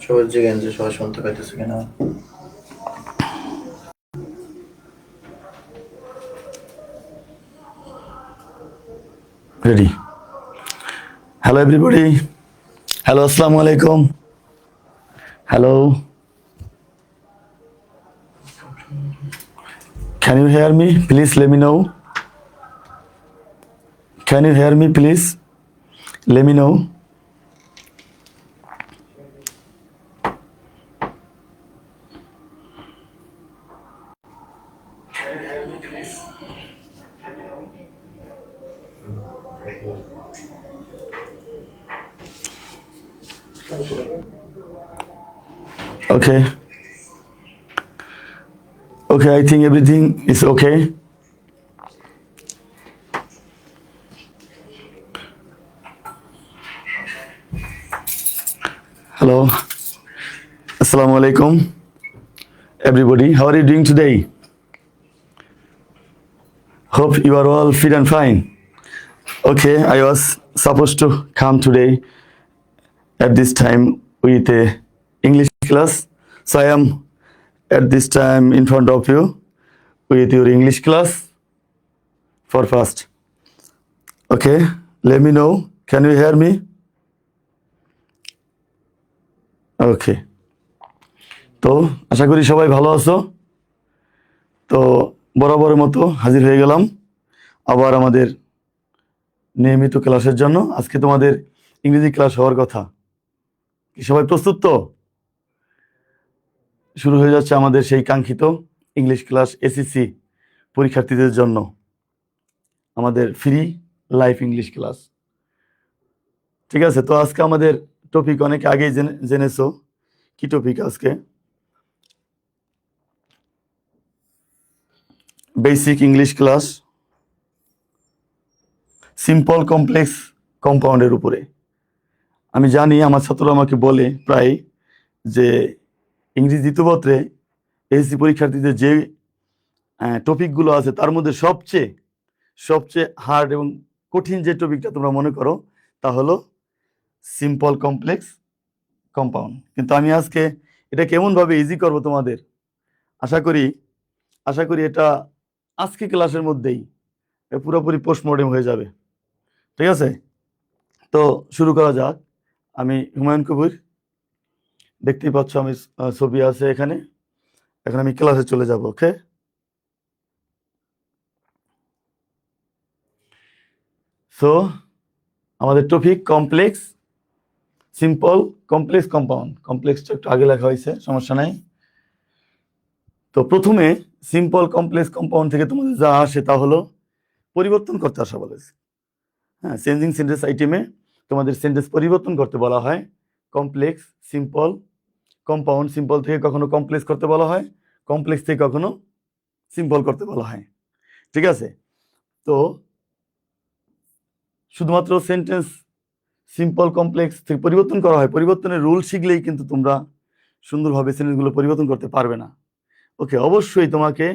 সবাই জিজ্ঞেন যে সবাই শুনতে পাইতেছে কিনা। Ready. Hello everybody. Hello, assalamu alaikum. Hello. Can you hear me? Please let me know. Can you hear me, please? Let me know. Okay. Okay, I think everything is okay. Hello. Assalamu alaikum. Everybody, how are you doing today? Hope you are all fit and fine. Okay, I was supposed to come today at this time with a English class. So I am at this time in front of you with your English class for first. Okay, let me know. Can you hear me? Okay. তো আশা করি সবাই ভালো আছো। তো বরাবরের মতো হাজির হয়ে গেলাম আবার আমাদের নিয়মিত ক্লাসের জন্য। আজকে তোমাদের ইংরেজি ক্লাস হওয়ার কথা। কি সবাই প্রস্তুত? তো শুরু হয়ে যাচ্ছে আমাদের সেই কাঙ্ক্ষিত ইংলিশ ক্লাস এসএসসি পরীক্ষার্থীদের জন্য আমাদের ফ্রি লাইভ ইংলিশ ক্লাস। ঠিক আছে, তো আজকে আমাদের টপিক অনেক আগেই জেনেছো। কি টপিক আজকে? Basic English class, simple complex কম্পাউন্ডের উপরে। আমি জানি আমার ছাত্ররা আমাকে বলে প্রায় যে ইংরেজি দ্বিতীয় পত্রে এসএসসি পরীক্ষার্থীদের যে টপিকগুলো আছে তার মধ্যে সবচেয়ে হার্ড এবং কঠিন যে টপিকটা তোমরা মনে করো তা হলো সিম্পল কমপ্লেক্স কম্পাউন্ড। কিন্তু আমি আজকে এটা কেমনভাবে ইজি করব তোমাদের, আশা করি এটা আজকে ক্লাসের মধ্যেই পুরোপুরি পোস্টমর্টেম হয়ে যাবে। ঠিক আছে, তো শুরু করা যাক। আমি হুমায়ুন কবির, দেখতেই পাচ্ছ আমি ছবি আছে এখানে। এখন আমি ক্লাসে চলে যাব। ওকে, সো আমাদের topic complex simple complex compound. কমপ্লেক্সটা একটু আগে লেখা হয়েছে, সমস্যা নাই। তো প্রথমে সিম্পল কমপ্লেক্স কম্পাউন্ড থেকে তোমাদের যা আসে তা হলো পরিবর্তন করতে আসা বলেছে। হ্যাঁ, চেঞ্জিং সেন্টেন্স আইটেমে তোমাদের সেন্টেন্স পরিবর্তন করতে বলা হয়। Complex, simple, compound. সিম্পল থেকে কখনো কমপ্লেক্স করতে বলা হয়, কমপ্লেক্স থেকে কখনো সিম্পল করতে বলা হয়। ঠিক আছে, তো শুধুমাত্র সেন্টেন্স সিম্পল কমপ্লেক্স থেকে পরিবর্তন করা হয়। পরিবর্তনের রুল শিখলেই কিন্তু তোমরা সুন্দরভাবে সেন্টেন্সগুলো পরিবর্তন করতে পারবে না। ওকে, অবশ্যই তোমাকে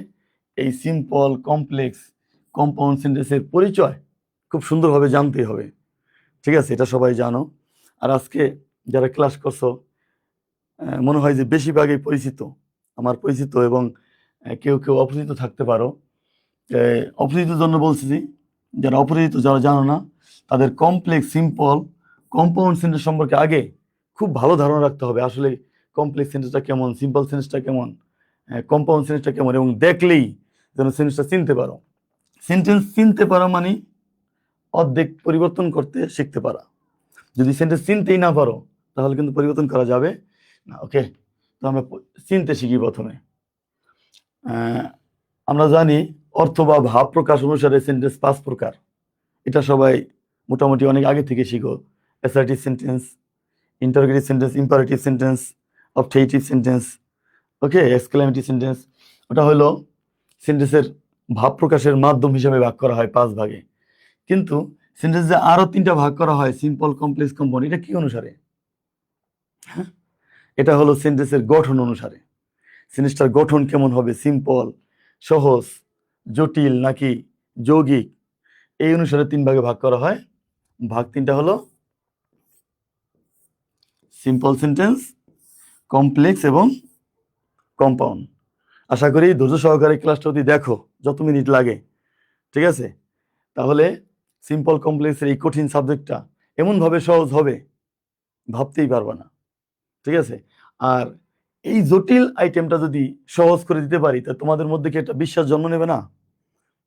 এই সিম্পল কমপ্লেক্স কম্পাউন্ড সেন্টেন্সের পরিচয় খুব সুন্দরভাবে জানতেই হবে। ঠিক আছে, এটা সবাই জানো। আর আজকে যারা ক্লাস করছো মনে হয় যে বেশিরভাগই পরিচিত, আমার পরিচিত, এবং কেউ কেউ অপরিচিত থাকতে পারো। অপরিচিতের জন্য বলছি, যারা অপরিচিত, যারা জানো না, তাদের কমপ্লেক্স সিম্পল কম্পাউন্ড সেন্টেন্স সম্পর্কে আগে খুব ভালো ধারণা রাখতে হবে। আসলে কমপ্লেক্স সেন্টেন্সটা কেমন, সিম্পল সেন্টেন্সটা কেমন, কম্পাউন্ড সেন্টেন্সটা কেমন, এবং দেখলেই যেন সেন্টেন্সটা চিনতে পারো। সেন্টেন্স চিনতে পারা মানে অর্ধেক পরিবর্তন করতে শিখতে পারা। যদি সেন্টেন্স চিনতেই না পারো তাহলে কিন্তু পরিবর্তন করা যাবে না। ওকে, তো আমরা চিনতে শিখি প্রথমে। আমরা জানি অর্থ বা ভাব প্রকাশ অনুসারে সেন্টেন্স 5 প্রকার। এটা সবাই মোটামুটি অনেক আগে থেকে শিখো। Assertive sentence, interrogative sentence, imperative sentence, objective sentence, okay, exclamative sentence. ওটা হলো সেন্টেন্সের ভাব প্রকাশের মাধ্যম হিসেবে ভাগ করা হয় 5 ভাগে। কিন্তু সেন্টেন্সে আরো 3টা ভাগ করা হয়, সিম্পল কমপ্লেক্স কম্পাউন্ড। এটা কি অনুসারে? এটা হলো সেন্টেন্সের গঠন অনুসারে। সেন্টেন্সটার গঠন কেমন হবে, সিম্পল, সহজ, জটিল নাকি যৌগিক, এই অনুসারে 3 ভাগে ভাগ করা হয়। ভাগ 3টা হলো সিম্পল সেন্টেন্স, কমপ্লেক্স এবং কম্পাউন্ড। আশা করি ধৈর্য সহকারে ক্লাসটা যদি দেখো যত মিনিট লাগে, ঠিক আছে, তাহলে সিম্পল কমপ্লেক্সের এই কঠিন সাবজেক্টটা এমনভাবে সহজ হবে ভাবতেই পারবা না, ঠিক আছে। আর এই জটিল আইটেমটা যদি সহজ করে দিতে পারি তা তোমাদের মধ্যে কি একটা বিশ্বাস জন্ম নেবে না,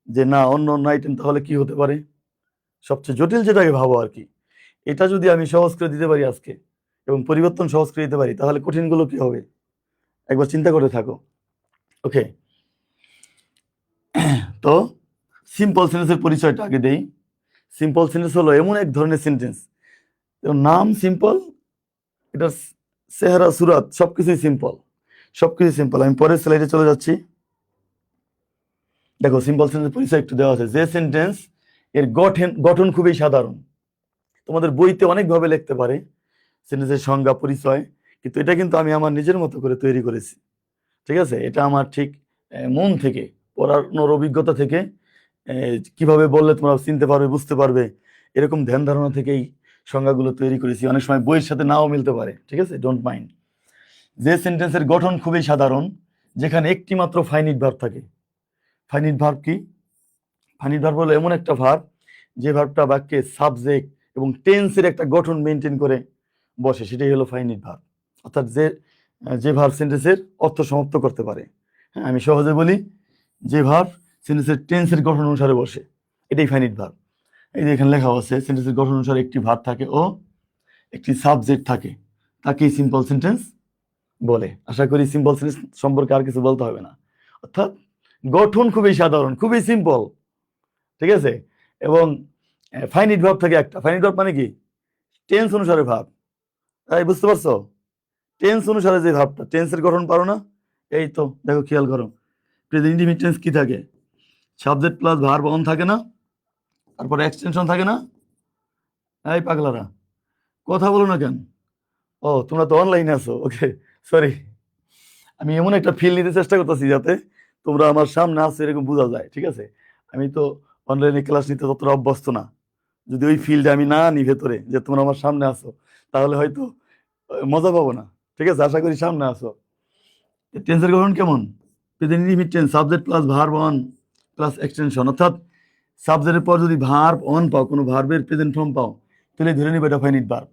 যে না অন্য অন্য আইটেম তাহলে কি হতে পারে, সবচেয়ে জটিল যেটাকে ভাবো আর কি, এটা যদি আমি সহজ করে দিতে পারি আজকে এবং পরিবর্তন সহজ করে দিতে পারি তাহলে কঠিনগুলো কি হবে একবার চিন্তা করে থাকো। ওকে, তো সিম্পল সেন্টেন্সের পরিচয়টা আগে দেই। সিম্পল সেন্টেন্স হলো এমন এক ধরনের সেন্টেন্স, নাম সিম্পল, এটা চেহারা সুরাত সবকিছুই সিম্পল, সবকিছু সিম্পল। আমি পরের স্লাইডে চলে যাচ্ছি। দেখো সিম্পল সেন্টেন্সের পরিচয় একটু দেওয়া আছে, যে সেন্টেন্স এর গঠন গঠন খুবই সাধারণ। তোমাদের বইতে অনেকভাবে লিখতে পারে সেন্টেন্সের সংজ্ঞা পরিচয়, কিন্তু এটা কিন্তু আমি আমার নিজের মতো করে তৈরি করেছি, ঠিক আছে। এটা আমার ঠিক মন থেকে পড়ানোর অভিজ্ঞতা থেকে কিভাবে বললে তোমরা চিনতে পারবে বুঝতে পারবে এরকম ধ্যান ধারণা থেকেই সংজ্ঞাগুলো তৈরি করেছি। অনেক সময় বইয়ের সাথে নাও মিলতে পারে, ঠিক আছে, ডোন্ট মাইন্ড। যে সেন্টেন্সের গঠন খুবই সাধারণ, যেখানে একটি মাত্র ফাইনিট ভার্ব থাকে। ফাইনিট ভার্ব কি? ফাইনিট ভার্ব হলো এমন একটা ভার্ব যে ভার্বটা বাক্যে সাবজেক্ট এবং টেন্সের একটা গঠন মেনটেন করে বসে, সেটাই হলো ফাইনিট ভার্ব। অর্থাৎ যে ভার্ব সেন্টেন্সের অর্থ সমাপ্ত করতে পারে। হ্যাঁ, আমি সহজে বলি, যে ভার্ব সেন্টেন্সের টেন্সের গঠন অনুসারে বসে, এটাই ফাইনিট ভার্ব। এই যে এখানে লেখা আছে সেন্টেন্সের গঠন অনুসারে একটি ভার্ব থাকে ও একটি সাবজেক্ট থাকে, তাকেই সিম্পল সেন্টেন্স বলে। আশা করি সিম্পল সেন্টেন্স সম্পর্কে আর কিছু বলতে হবে না। অর্থাৎ গঠন খুবই সাধারণ, খুবই সিম্পল, ঠিক আছে। এবং ফাইনিট ভার্ব থাকে একটা। ফাইনিট ভার্ব মানে কি? টেন্স অনুসারে ভার্ব। তাই বুঝতে পারছো? টেন্স অনুসারে যে ভার্বটা, টেন্সের গঠন পারো না? এই তো দেখো, খেয়াল করো, প্রেজেন্ট ইনডিফিনিট টেন্স কি থাকে? সাবজেক্ট প্লাস ভার্ব অন থাকে না, তারপরে এক্সটেনশন থাকে না। এই পাগলারা কথা বলো না কেন? ও তোমরা তো অনলাইনে আছো, ওকে সরি। আমি এমন একটা ফিল নিতে চেষ্টা করতেছি যাতে তোমরা আমার সামনে আসো এরকম বোঝা যায়, ঠিক আছে। আমি তো অনলাইনে ক্লাস নিতে ততটা অভ্যস্ত না। যদি ওই ফিল্ডে আমি না নিই ভেতরে যে তোমরা আমার সামনে আসো, তাহলে হয়তো মজা পাবো না, ঠিক আছে। আশা করি সামনে আসো। টেন্সের গঠন কেমন? Present indefinite tense, subject plus verb on plus extension. অর্থাৎ সাবজেক্টের পর যদি ভার্ব অন পাও, কোনো ভার্বের প্রেজেন্ট ফর্ম পাও, তাহলে ধরে নিবে এটা ফাইনিট ভার্ব।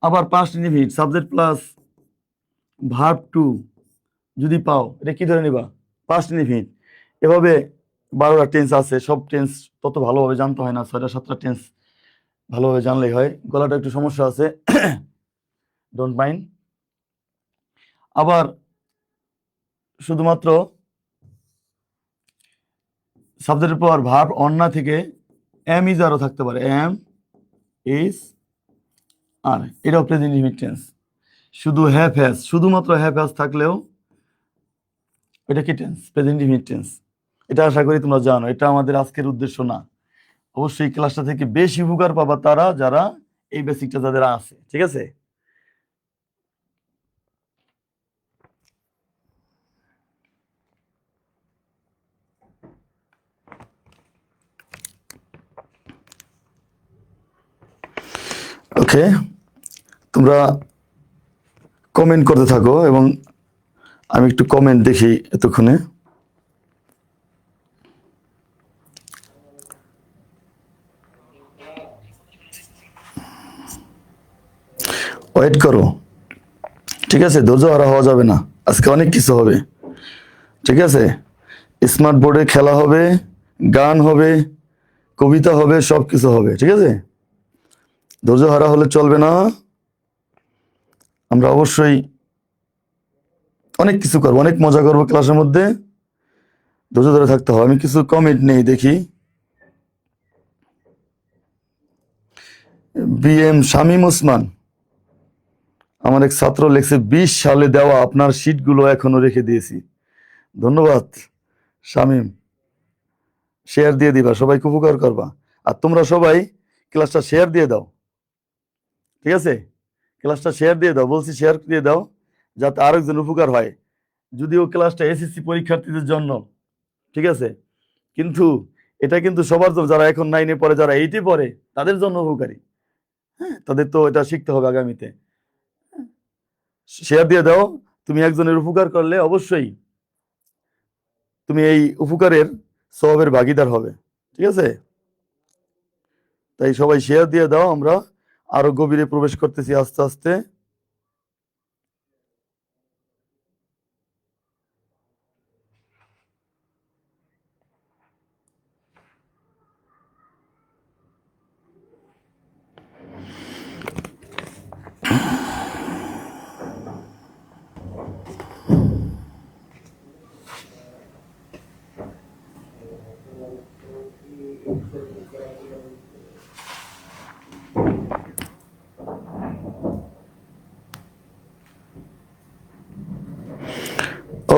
আবার past indefinite, subject plus verb two যদি পাও, এটা কি ধরে নিবা? Past indefinite. এভাবে 12টা টেন্স আছে, সব টেন্স তত ভালোভাবে জানতে হয় না, 6টা-7টা টেন্স ভালোভাবে জানলেই হয়। গলাটা একটু সমস্যা আছে, ডোন্ট মাইন্ড। আবার শুধুমাত্র সাবজেক্টের পর ভার্ব অন না থেকে এম ইজ আরও থাকতে পারে, এম ইজ আর, এটাও প্রেজেন্ট ইনডিফিনিট টেন্স। শুধু হ্যাভ হ্যাজ, শুধুমাত্র হ্যাভ হ্যাজ থাকলেও এটা কি টেন্স? Present indefinite tense. এটা আশা করি তোমরা জানো। এটা আমাদের আজকের উদ্দেশ্য না। অবশ্যই ক্লাসটা থেকে বেশি উপকার পাবা তারা যারা এই বেসিকটা যাদের আছে, ঠিক আছে। ওকে, তোমরা কমেন্ট করতে থাকো এবং আমি একটু কমেন্ট দেখি এতক্ষণে। ওয়েট করো, ঠিক আছে, ধৈর্য হারা হওয়া যাবে না। আজকে অনেক কিছু হবে, ঠিক আছে। স্মার্ট বোর্ডে খেলা হবে, গান হবে, কবিতা হবে, সব কিছু হবে, ঠিক আছে। ধৈর্য হারা হলে চলবে না। আমরা অবশ্যই অনেক কিছু করবো, অনেক মজা করবো ক্লাসের মধ্যে, ধৈর্য ধরে থাকতে হবে। আমি কিছু কমেন্ট নেই দেখি। বিএম শামীম ওসমান, আমার এক ছাত্র লেখছে 20 সালে দেওয়া আপনার শিটগুলো এখনো রেখে দিয়েছি। ধন্যবাদ শামীম, শেয়ার দিয়ে দিবা, সবাইকে উপকার করবা। আর তোমরা সবাই ক্লাসটা শেয়ার দিয়ে দাও, ঠিক আছে। ক্লাসটা শেয়ার দিয়ে দাও, বলছি শেয়ার দিয়ে দাও, যাতে আরেকজন উপকার হয়। যদিও ক্লাসটা এসএসসি পরীক্ষার্থীদের জন্য, ঠিক আছে, কিন্তু এটা কিন্তু সবার জন্য, যারা এখন 9-এ পড়ে, যারা 8-এ পড়ে, তাদের জন্য উপকারী। হ্যাঁ, তাদের তো এটা শিখতে হবে আগামীতে। শেয়ার দিয়ে দাও। তুমি একজনের উপকার করলে অবশ্যই তুমি এই উপকারের সওয়াবের ভাগীদার হবে, ঠিক আছে? তাই সবাই শেয়ার দিয়ে দাও, আমরা আরো গভীরে প্রবেশ করতেছি আস্তে আস্তে।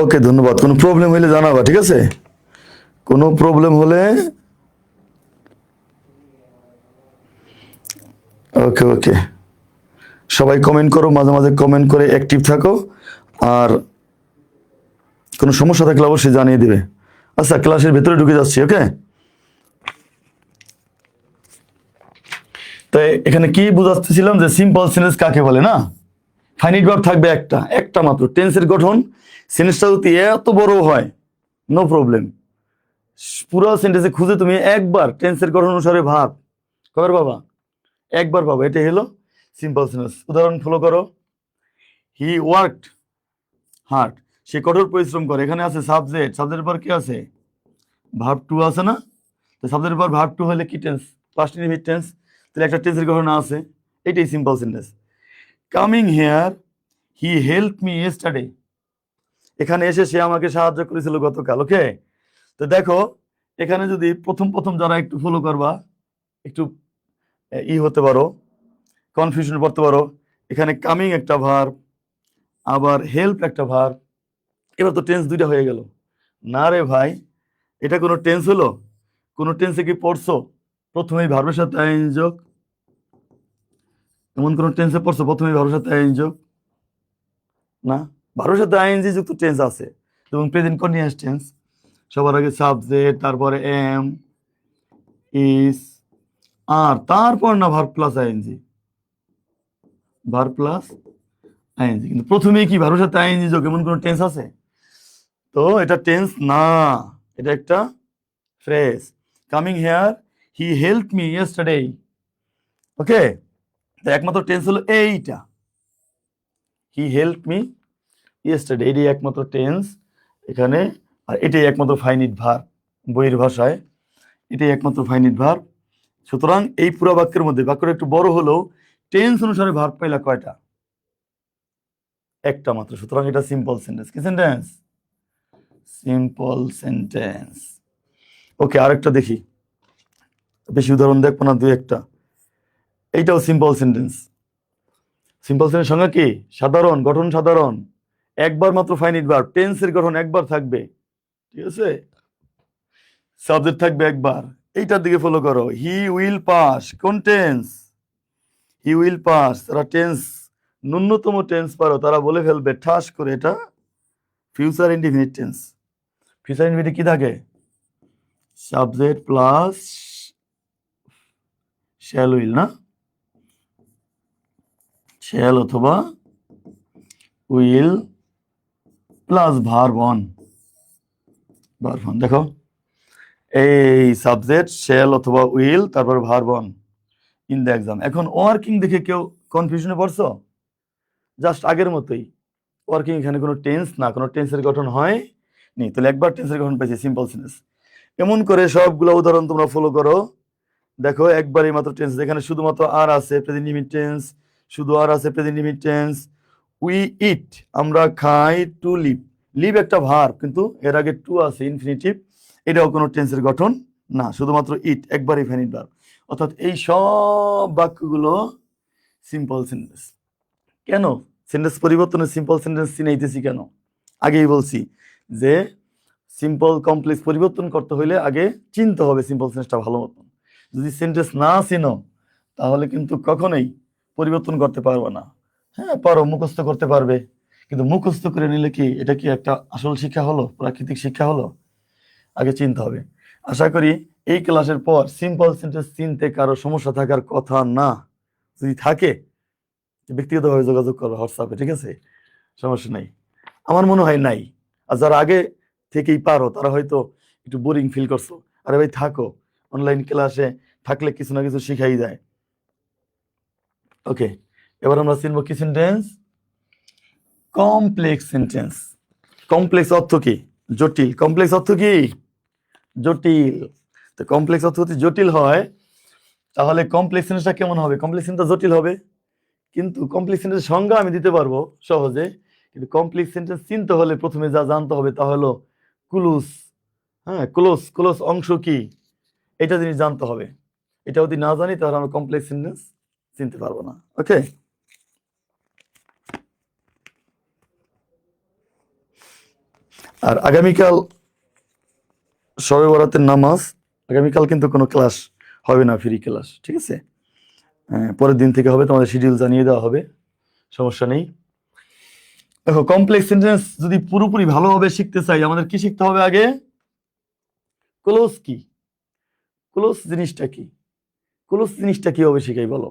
ওকে, ধন্যবাদ। কোনো প্রবলেম হলে জানাবা, ঠিক আছে? কোনো প্রবলেম হলে ওকে ওকে, সবাই কমেন্ট করো, মাঝে মাঝে কমেন্ট করে অ্যাক্টিভ থাকো। আর কোনো সমস্যা থাকলে অবশ্যই জানিয়ে দিবে। আচ্ছা, ক্লাসের ভেতরে ঢুকে যাচ্ছি। ওকে, তো এখানে কি বুঝাচ্ছিলাম যে সিম্পল সেন্টেন্স কাকে বলে না? ফাইনাইট ভার্ব থাকবে একটা, একটা মাত্র। টেন্সের গঠন সেন্টেন্সটা যদি এত বড় হয়, নো প্রবলেম, পুরো সেন্টেন্সে খুঁজে তুমি একবার টেন্সের গঠন অনুসারে ভাব কবার বাবা, একবার পাবো। এটা হলো সিম্পল সেন্টেন্স। উদাহরণ ফলো করো। হি ওয়ার্কড হার্ড, সে কঠোর পরিশ্রম করে। এখানে আছে সাবজেক্ট, সাবজেক্টের পর কি আছে? ভার্ব টু আছে না? তো সাবজেক্টের পর ভার্ব টু হলে কি টেন্স? Past indefinite tense. তাহলে একটা টেন্সের গঠন আছে, এটাই simple sentence. Coming here he help me yesterday, এখানে এসে সে আমাকে সাহায্য করেছিল গতকাল। ওকে, তো দেখো এখানে যদি প্রথম প্রথম যারা একটু ফলো করবা, একটু হতে পারো, কনফিউশন পড়তে পারো। এখানে কামিং একটা ভার্ব, আবার হেল্প একটা ভার্ব, এবার তো টেন্স দুইটা হয়ে গেল। না রে ভাই, এটা কোনো টেন্স হলো? কোনো টেন্সে কি পড়ছো প্রথমেই ভার্বের সাথে আইএনজি যোগ? এমন কোন টেন্সে পড়ছো প্রথমেই ভার্বের সাথে আইএনজি যোগ? না, ভার্বের সাথে আইএনজি যুক্ত টেন্স আছে, এবং প্রেজেন্ট কন্টিনিউয়াস টেন্স। সবার আগে সাবজেক্ট, তারপরে এম, ইজ, আর তারপর না verb plus I N G, verb plus I N G. কিন্তু প্রথমেই কি ভার্বের সাথে আইএনজি যোগ, এমন কোন টেন্স আছে? তো এটা টেন্স না, এটা একটা phrase. Coming here he help me yesterday. Okay, তো একমাত্র টেন্স হলো এইটা, হি হেল্প মি ইয়েস্টারডে, এটাই একমাত্র টেন্স এখানে। আর এটাই একমাত্র ফাইনিট ভার্ব বইয়ের ভাষায়, এটাই একমাত্র ফাইনিট ভার্ব। সুতরাং এই পুরো বাক্যের মধ্যে, বাক্যটা একটু বড় হলেও টেন্স অনুসারে ভার্ব পাইলা কয়টা? একটা মাত্র। সুতরাং এটা সিম্পল সেন্টেন্স। কি সেন্টেন্স? Simple sentence. ওকে, আরেকটা দেখি, বেশি উদাহরণ দেখবো না, দুই একটা। এইটাও সিম্পল সেন্টেন্স। সিম্পল সেন্টেন্স সংজ্ঞা কি? সাধারণ, গঠন সাধারণ, একবার মাত্র ফাইনিট ভার্ব, টেন্সের গঠন একবার থাকবে, ঠিক আছে? সাবজেক্ট থাকবে একবার। এইটার দিকে ফলো করো। হি উইল পাস, কোন টেন্স? He will pass. তারা টেন্স, ন্যূনতম টেন্স পারো তারা বলে ফেলবে ঠাস করে, এটা future indefinite tense. Future indefinite কি থাকে? সাবজেক্ট প্লাস শ্যাল উইল, না? শ্যাল অথবা will plus verb on, verb on. দেখো এই সাবজেক্ট শ্যাল অথবা উইল, তারপর verb on in the exam. এখন ওয়ার্কিং দেখে কেউ কনফিউশনে পড়ছো? জাস্ট আগের মতোই ওয়ার্কিং, এখানে কোনো টেন্স না, কোনো টেন্সের গঠন হয় নি। তাহলে একবার টেন্সের গঠন পেয়েছি, সিম্পল সেন্টেন্স। এমন করে সবগুলো উদাহরণ তোমরা ফলো করো। দেখো একবারই মাত্র টেন্স, যেখানে শুধুমাত্র আর আছে প্রেজেন্ট ইনডিফিনিট টেন্স, শুধু আর আছে present indefinite tense. We eat, আমরা খাই। টু লিভ, লিভ একটা ভার্ব, কিন্তু এর আগে টু আছে ইনফিনিটিভ, এটাও কোনো টেন্সের গঠন না, শুধুমাত্র ইট একবারই ফাইনিট ভার্ব। অর্থাৎ এই সব বাক্যগুলো সিম্পল সেন্টেন্স। কেন সেন্টেন্স পরিবর্তনে সিম্পল সেন্টেন্স চিনাইতেছি কেন? আগেই বলছি যে সিম্পল কমপ্লেক্স পরিবর্তন করতে হইলে আগে চিনতে হবে সিম্পল সেন্টেন্সটা ভালো মতন। যদি সেন্টেন্স না চিনো তাহলে কিন্তু কখনোই পরিবর্তন করতে পারবে না। হ্যাঁ পারো, মুখস্থ করতে পারবে, কিন্তু মুখস্থ করে নিলে কি এটা কি একটা আসল শিক্ষা হলো, প্রাকৃতিক শিক্ষা হলো? আগে চিনতে হবে। আশা করি এই ক্লাসের পর সিম্পল সেন্টেন্স চিনতে কারো সমস্যা থাকার কথা না। যদি থাকে ব্যক্তিগতভাবে যোগাযোগ করো হোয়াটসঅ্যাপে, ঠিক আছে? সমস্যা নাই, আমার মনে হয় নাই। আর যারা আগে থেকেই পারো তারা হয়তো একটু বোরিং ফিল করছো। আরে ভাই থাকো, অনলাইন ক্লাসে থাকলে কিছু না কিছু শিখাই যায়। ওকে, এবার আমরা চিনবো কি সেন্টেন্স? Complex sentence. কমপ্লেক্স অর্থ কি? জটিল। কমপ্লেক্স অর্থ কি? জটিল। তো কমপ্লেক্স অর্থ যদি জটিল হয় তাহলে কমপ্লেক্স সেন্টেন্সটা কেমন হবে? কমপ্লেক্স সেন্টেন্সটা জটিল হবে, কিন্তু কমপ্লেক্স সেন্টেন্সের সংজ্ঞা আমি দিতে পারবো সহজে। কিন্তু কমপ্লেক্স সেন্টেন্স চিনতে হলে প্রথমে যা জানতে হবে তা হলো ক্লুজ। হ্যাঁ, ক্লোজ ক্লোজ অংশ কি এটা জিনিস জানতে হবে। এটা যদি না জানি তাহলে আমরা কমপ্লেক্স সেন্টেন্স চিনতে পারবো না। ওকে, আর আগামীকাল শবে বরাতের নামাজ, আগামীকাল কিন্তু কোনো ক্লাস হবে না, ফ্রি ক্লাস, ঠিক আছে? পরের দিন থেকে হবে, তোমাদের শিডিউল জানিয়ে দেওয়া হবে, সমস্যা নেই। দেখো, কমপ্লেক্স সেন্টেন্স যদি পুরোপুরি ভালোভাবে শিখতে চাই আমাদের কি শিখতে হবে আগে? ক্লোজ কি, ক্লোজ জিনিসটা কি, ক্লোজ জিনিসটা কিভাবে শিখাই বলো?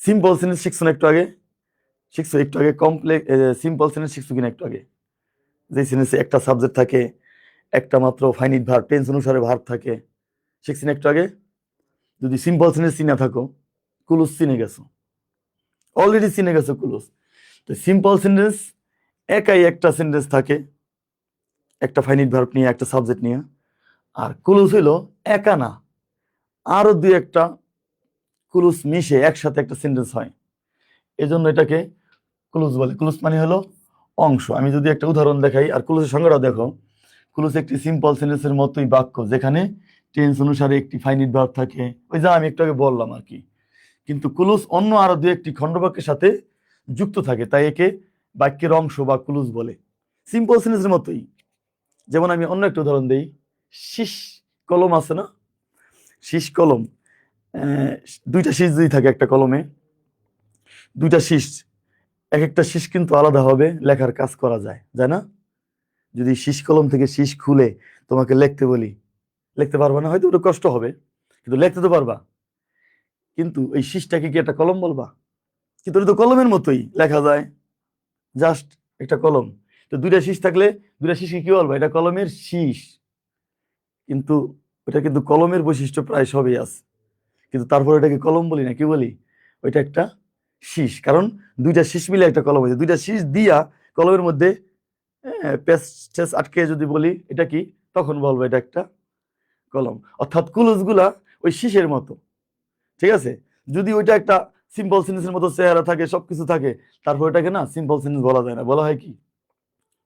সিম্পল সেন্টেন্স শিখছো না একটু আগে? শিখছো একটু আগে? কমপ্লেক্স সিম্পল সেন্টেন্স শিখছো কিনা একটু আগে? যে সেন্টেন্সে একটা সাবজেক্ট থাকে, একটা মাত্র ফাইনিট ভার্ব, টেন্স অনুসারে ভার্ব থাকে, শিখছি না একটু আগে? যদি সিম্পল সেন্টেন্স চিনে থাকো, ক্লোজ চিনে গেছো, অলরেডি চিনে গেছো ক্লোজ। তো সিম্পল সেন্টেন্স একাই একটা সেন্টেন্স থাকে, একটা ফাইনিট ভার্ব নিয়ে, একটা সাবজেক্ট নিয়ে। আর ক্লোজ হইলো একা না, আরো দুই একটা ক্লোজ মিশে একসাথে একটা সেন্টেন্স হয়, এজন্য এটাকে ক্লোজ বলে। ক্লোজ মানে হলো অংশ। আমি যদি একটা উদাহরণ দেখাই আর ক্লোজের সংজ্ঞাটা দেখো, ক্লোজ একটি সিম্পল সেন্টেন্সের মতোই বাক্য যেখানে টেন্স অনুসারে একটি ফাইনিট ভার্ব থাকে, ওই যা আমি একটু আগে বললাম আর কি। কিন্তু ক্লোজ অন্য আরো দুই একটি খণ্ডবাক্যের সাথে যুক্ত থাকে, তাই একে বাক্যের অংশ বা ক্লোজ বলে। সিম্পল সেন্টেন্সের মতোই। যেমন আমি অন্য একটা উদাহরণ দেই, শীষ কলম আছে না, শীষ কলম, আহ, দুইটা শীষ যদি থাকে একটা কলমে, দুইটা শীষ, এক একটা শীষ কিন্তু আলাদা হবে, লেখার কাজ করা যায়, যায় না? যদি শীষ কলম থেকে শীষ খুলে তোমাকে লিখতে বলি, লিখতে পারবা না, হয়তো একটু কষ্ট হবে, কিন্তু লিখতে তো পারবা। কিন্তু এই শীষটাকে কি একটা কলম বলবা? কিন্তু এটা তো কলমের মতোই, লেখা যায়, জাস্ট একটা কলম। তো দুইটা শীষ থাকলে দুইটা শীষকে কি বলবো? এটা কলমের শীষ। কিন্তু ওটা কিন্তু কলমের বৈশিষ্ট্য প্রায় সবই আছে, কিন্তু তারপর এটাকে কলম বলি না, কি বলি? ওইটা একটা শীষ, কারণ দুইটা শীষ মিলে একটা কলম হয়েছে। দুইটা শীষ দিয়া কলমের মধ্যে পেস্ট আটকে যদি বলি এটা কি, তখন বলবো এটা একটা কলম। অর্থাৎ ক্লুজ গুলা ওই শীষের মতো, ঠিক আছে? যদি ওইটা একটা সিম্পল সেন্টেন্সের মতো চেহারা থাকে, সবকিছু থাকে, তারপর এটাকে না সিম্পল সেন্টেন্স বলা যায় না, বলা হয় কি?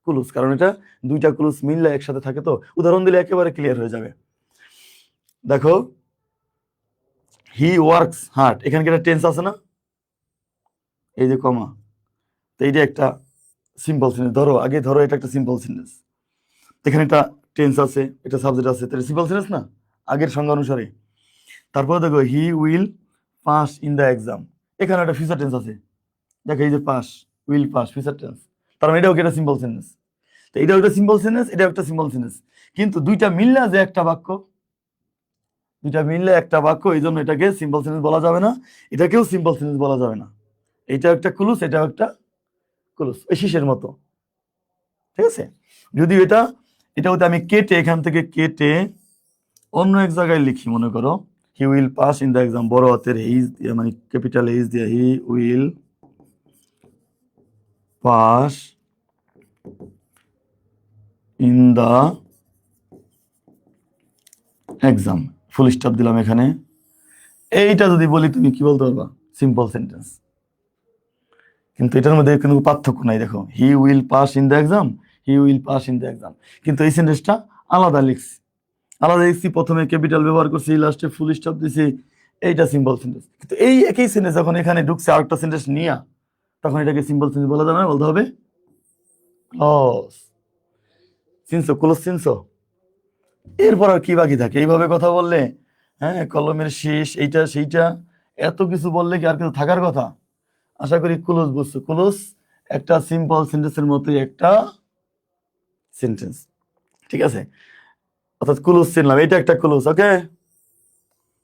ক্লুজ। কারণ এটা দুইটা ক্লুজ মিললে একসাথে থাকে। তো উদাহরণ দিলে একেবারে ক্লিয়ার হয়ে যাবে। দেখো, হি ওয়ার্কস হার্ড, এখানে কি একটা টেন্স আছে না, এই যে কমা, তো এইটা একটা সিম্পল সেন্টেন্স। ধরো আগে, ধরো এটা একটা সিম্পল সেন্টেন্স, এখানে একটা টেন্স আছে, এটা সাবজেক্ট আছে, তাহলে সিম্পল সেন্টেন্স না আগের সংজ্ঞা অনুসারে। তারপরে দেখো, he will pass in the exam, এখানে একটা ফিউচার টেন্স আছে, দেখো এই যে pass, will pass, future tense, তার মানে এটাও কি একটা সিম্পল সেন্টেন্স? তো এটাও একটা সিম্পল সেন্টেন্স, এটাও একটা সিম্পল সেন্টেন্স, কিন্তু দুইটা মিললে যে একটা বাক্য, দুইটা মিললে একটা বাক্য, এই জন্য এটাকে সিম্পল সেন্টেন্স বলা যাবে না, এটাকেও সিম্পল সেন্টেন্স বলা যাবে না। এটা একটা ক্লুজ, এটাও একটা ক্লুজ, ওই শীষের মতো, ঠিক আছে? যদি এটা, এটা হতে আমি কেটে, এখান থেকে কেটে অন্য এক জায়গায় লিখি, মনে করো he will pass in the exam, বড় হাতের এইচ দিয়ে, মানে ক্যাপিটাল এইচ দিয়ে, he will pass in the exam, full stop দিলাম এখানে। এইটা যদি বলি তুমি কি বলতে পারবা? Simple sentence. কিন্তু এটার মধ্যে কোনো পার্থক্য নাই। দেখো, he will pass in the exam, he will pass in the exam, কিন্তু এই সেন্টেন্সটা আলাদা লিখছি, আলাদা লিখছি, প্রথমে ক্যাপিটাল ব্যবহার করছি, লাস্টে ফুল স্টপ দিছি, এইটা সিম্পল সেন্টেন্স। কিন্তু এই একই সেন্টেন্স যখন এখানে ঢুকছে আরেকটা সেন্টেন্স নিয়া, তখন এটাকে সিম্পল সেন্টেন্স বলা যাবে না, বলতে হবে ক্লজ। চিনছো ক্লজ? চিনছো? এরপর আর কি বাকি থাকে? এইভাবে কথা বললে, হ্যাঁ, কলমের শেষ, এইটা সেইটা, এত কিছু বললে কি আর কিছু থাকার কথা? আশা করি ক্লোজ বুঝছো। ক্লোজ একটা সিম্পল সেন্টেন্সের মতোই একটা সেন্টেন্স, ঠিক আছে? অর্থাৎ ক্লোজ চিনলাম, এটা একটা ক্লোজ। ওকে,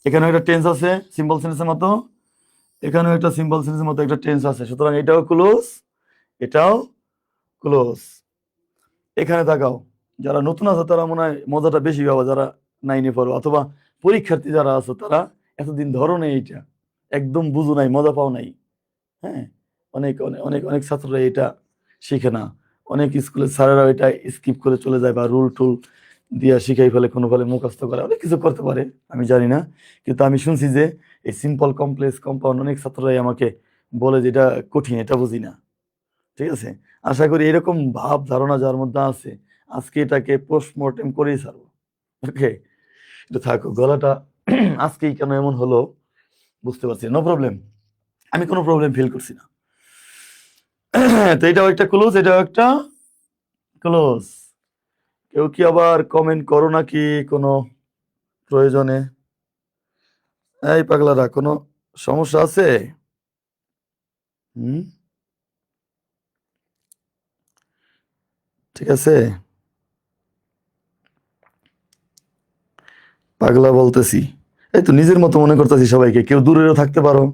এখানেও একটা টেন্স আছে সিম্পল সেন্টেন্সের মতো, এখানেও একটা সিম্পল সেন্টেন্সের মতো একটা টেন্স আছে, সুতরাং এটাও ক্লোজ, এটাও ক্লোজ। এখানে তাকাও, যারা নতুন আছো তারা মনে হয় মজাটা বেশি পাবো, যারা 9-এ পড়ো অথবা পরীক্ষার্থী যারা আছো তারা এতদিন ধরো নেই, এইটা একদম বুঝো নাই, মজা পাও নাই। হ্যাঁ, অনেক অনেক অনেক অনেক ছাত্ররা এটা শিখে না, অনেক স্কুলের স্যারেরা এটা স্কিপ করে চলে যায় বা রুল টুল দিয়া শিখাই ফেলে, কোনো ফলে মুখস্থ করে, অনেক কিছু করতে পারে, আমি জানি না। কিন্তু আমি শুনছি যে এই সিম্পল কমপ্লেক্স কম্পাউন্ড অনেক ছাত্ররাই আমাকে বলে যে এটা কঠিন, এটা বুঝি না। ঠিক আছে, আশা করি এরকম ভাব ধারণা যার মধ্যে আছে আজকে এটাকে পোস্টমর্টেম করেই ছাড়বো। ওকে, এটা থাকো, গলাটা আজকেই কেন এমন হলো বুঝতে পারছি, নো প্রবলেম, আমি কোনো প্রবলেম ফিল করছি না। তো এটাও একটা ক্লোজ, এটাও একটা ক্লোজ। কেউ কি আবার কমেন্ট করো নাকি কোনো প্রয়োজনে? এই পাগলারা, কোনো সমস্যা আছে? হুম, ঠিক আছে, পাগলা বলতেছি, এই তো নিজের মতো মনে করতেছি সবাইকে, কেউ দূরেও থাকতে পারো।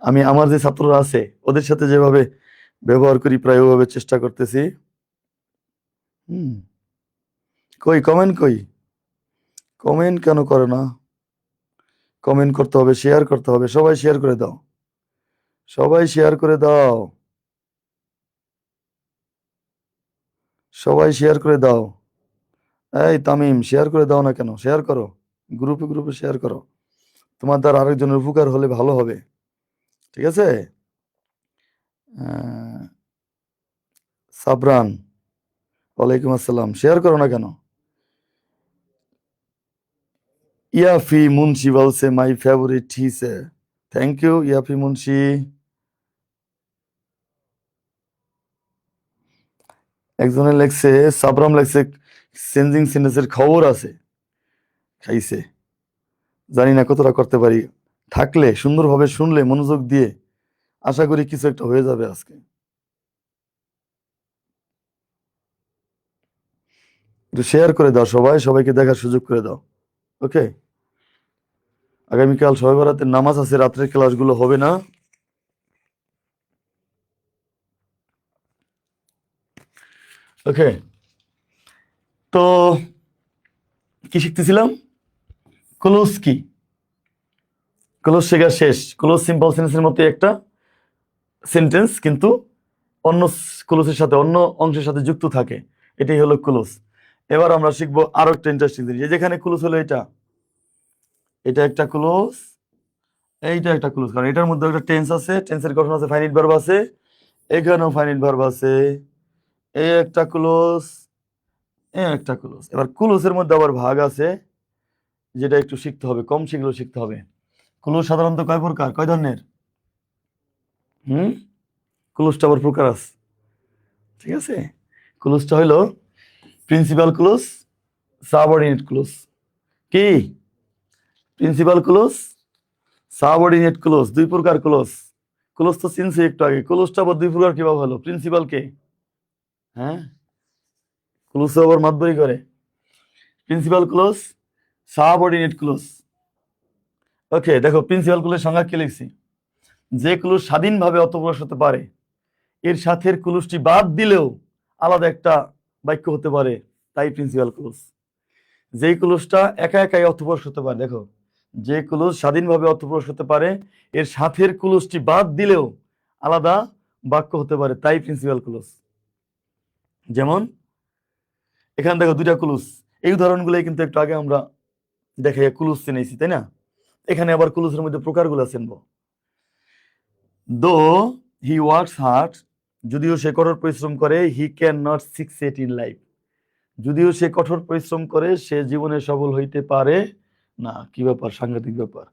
আমি আমার যে ছাত্ররা আছে ওদের সাথে যেভাবে ব্যবহার করি প্রায় ওভাবে চেষ্টা করতেছি। হুম, কই কমেন্ট, কই কমেন্ট কেন করে না? কমেন্ট করতে হবে, শেয়ার করতে হবে, সবাই শেয়ার করে দাও, সবাই শেয়ার করে দাও, সবাই শেয়ার করে দাও। এই তামিম, শেয়ার করে দাও না কেন? শেয়ার করো, গ্রুপে গ্রুপে শেয়ার করো, তোমার দ্বারা আরেকজনের উপকার হলে ভালো হবে। ঠিক আছে, আহ, সাবরান, ওয়ালাইকুম আসসালাম, শেয়ার করো না কেন? ইয়াফি মুন্সি বলছে my favourite teacher, thank you Yafi Munshi. একজনে লেখছে, সাবরাম লেখছে চেঞ্জিং সেন্টেন্সের খবর আছে, খাইছে, জানি না কতটা করতে পারি, থাকলে সুন্দরভাবে শুনলে মনোযোগ দিয়ে আশা করি কিছু একটা হয়ে যাবে আজকে। একটু শেয়ার করে দাও সবাই, সবাইকে দেখার সুযোগ করে দাও। ওকে, আগামীকাল শবে বরাতের নামাজ আছে, রাত্রের ক্লাসগুলো হবে না। ওকে, তো কি শিখতেছিলাম? ক্লোজ কি? ক্লোজ শেখা শেষ। ক্লোজ সিম্পল সেন্টেন্সের মতো একটা সেন্টেন্স, কিন্তু অন্য ক্লোজের সাথে, অন্য অংশের সাথে যুক্ত থাকে, এটাই হলো ক্লোজ। এবার আমরা শিখবো আরো একটা ইন্টারেস্টিং জিনিস, যেখানে ক্লোজ হলো এটা, এটা একটা ক্লোজ, এইটা একটা ক্লোজ, কারণ এটার মধ্যে একটা টেন্স আছে, টেন্সের গঠন আছে, ফাইনাইট ভার্ব আছে, এখানেও ফাইনাইট ভার্ব আছে, এই একটা ক্লোজ, এই একটা ক্লোজ। এবার ক্লোজের মধ্যে আবার ভাগ আছে, যেটা একটু শিখতে হবে, কম শিখলেও শিখতে হবে। ক্লোজ সাধারণত কয় প্রকার, কয় ধরনের? হুম, ক্লোজটা আবার প্রকার আছে, ঠিক আছে। ক্লোজটা হইলো প্রিন্সিপাল ক্লোজ, সাবঅর্ডিনেট ক্লোজ। কি? প্রিন্সিপাল ক্লোজ, সাবঅর্ডিনেট ক্লোজ, দুই প্রকার ক্লোজ। ক্লোজ তো চিনছি একটু আগে, ক্লোজটা আবার দুই প্রকার কিভাবে হলো? প্রিন্সিপাল কে? হ্যাঁ, ক্লোজ আবার মাতবরি করে। Principal clause, subordinate clause. Okay, দেখো প্রিন্সিপাল ক্লোজের সংজ্ঞা কি লিখছি, যে ক্লোজ স্বাধীনভাবে অর্থপ্রকাশ হতে পারে, এর সাথে ক্লোজটি বাদ দিলেও আলাদা একটা বাক্য হতে পারে, তাই প্রিন্সিপাল ক্লোজ। যেই ক্লোজটা একা একাই অর্থপ্রকাশ হতে পারে, দেখো, যে ক্লোজ স্বাধীনভাবে অর্থপ্রকাশ হতে পারে, এর সাথের ক্লোজটি বাদ দিলেও আলাদা বাক্য হতে পারে, তাই প্রিন্সিপাল ক্লোজ। যেমন এখানে দেখো দুইটা ক্লোজ, এই উদাহরণগুলোই কিন্তু একটু আগে আমরা দেখে ক্লোজ চিনেছি, তাই না? এখানে আবার ক্লোজের মধ্যে প্রকারগুলো চিনবো। দো হি ওয়ার্কস হার্ড, যদিও সে কঠোর পরিশ্রম করে, হি can not succeed in life, যদিও সে কঠোর পরিশ্রম করে সে জীবনে সফল হইতে পারে না। কি ব্যাপার, সাংঘাতিক ব্যাপার।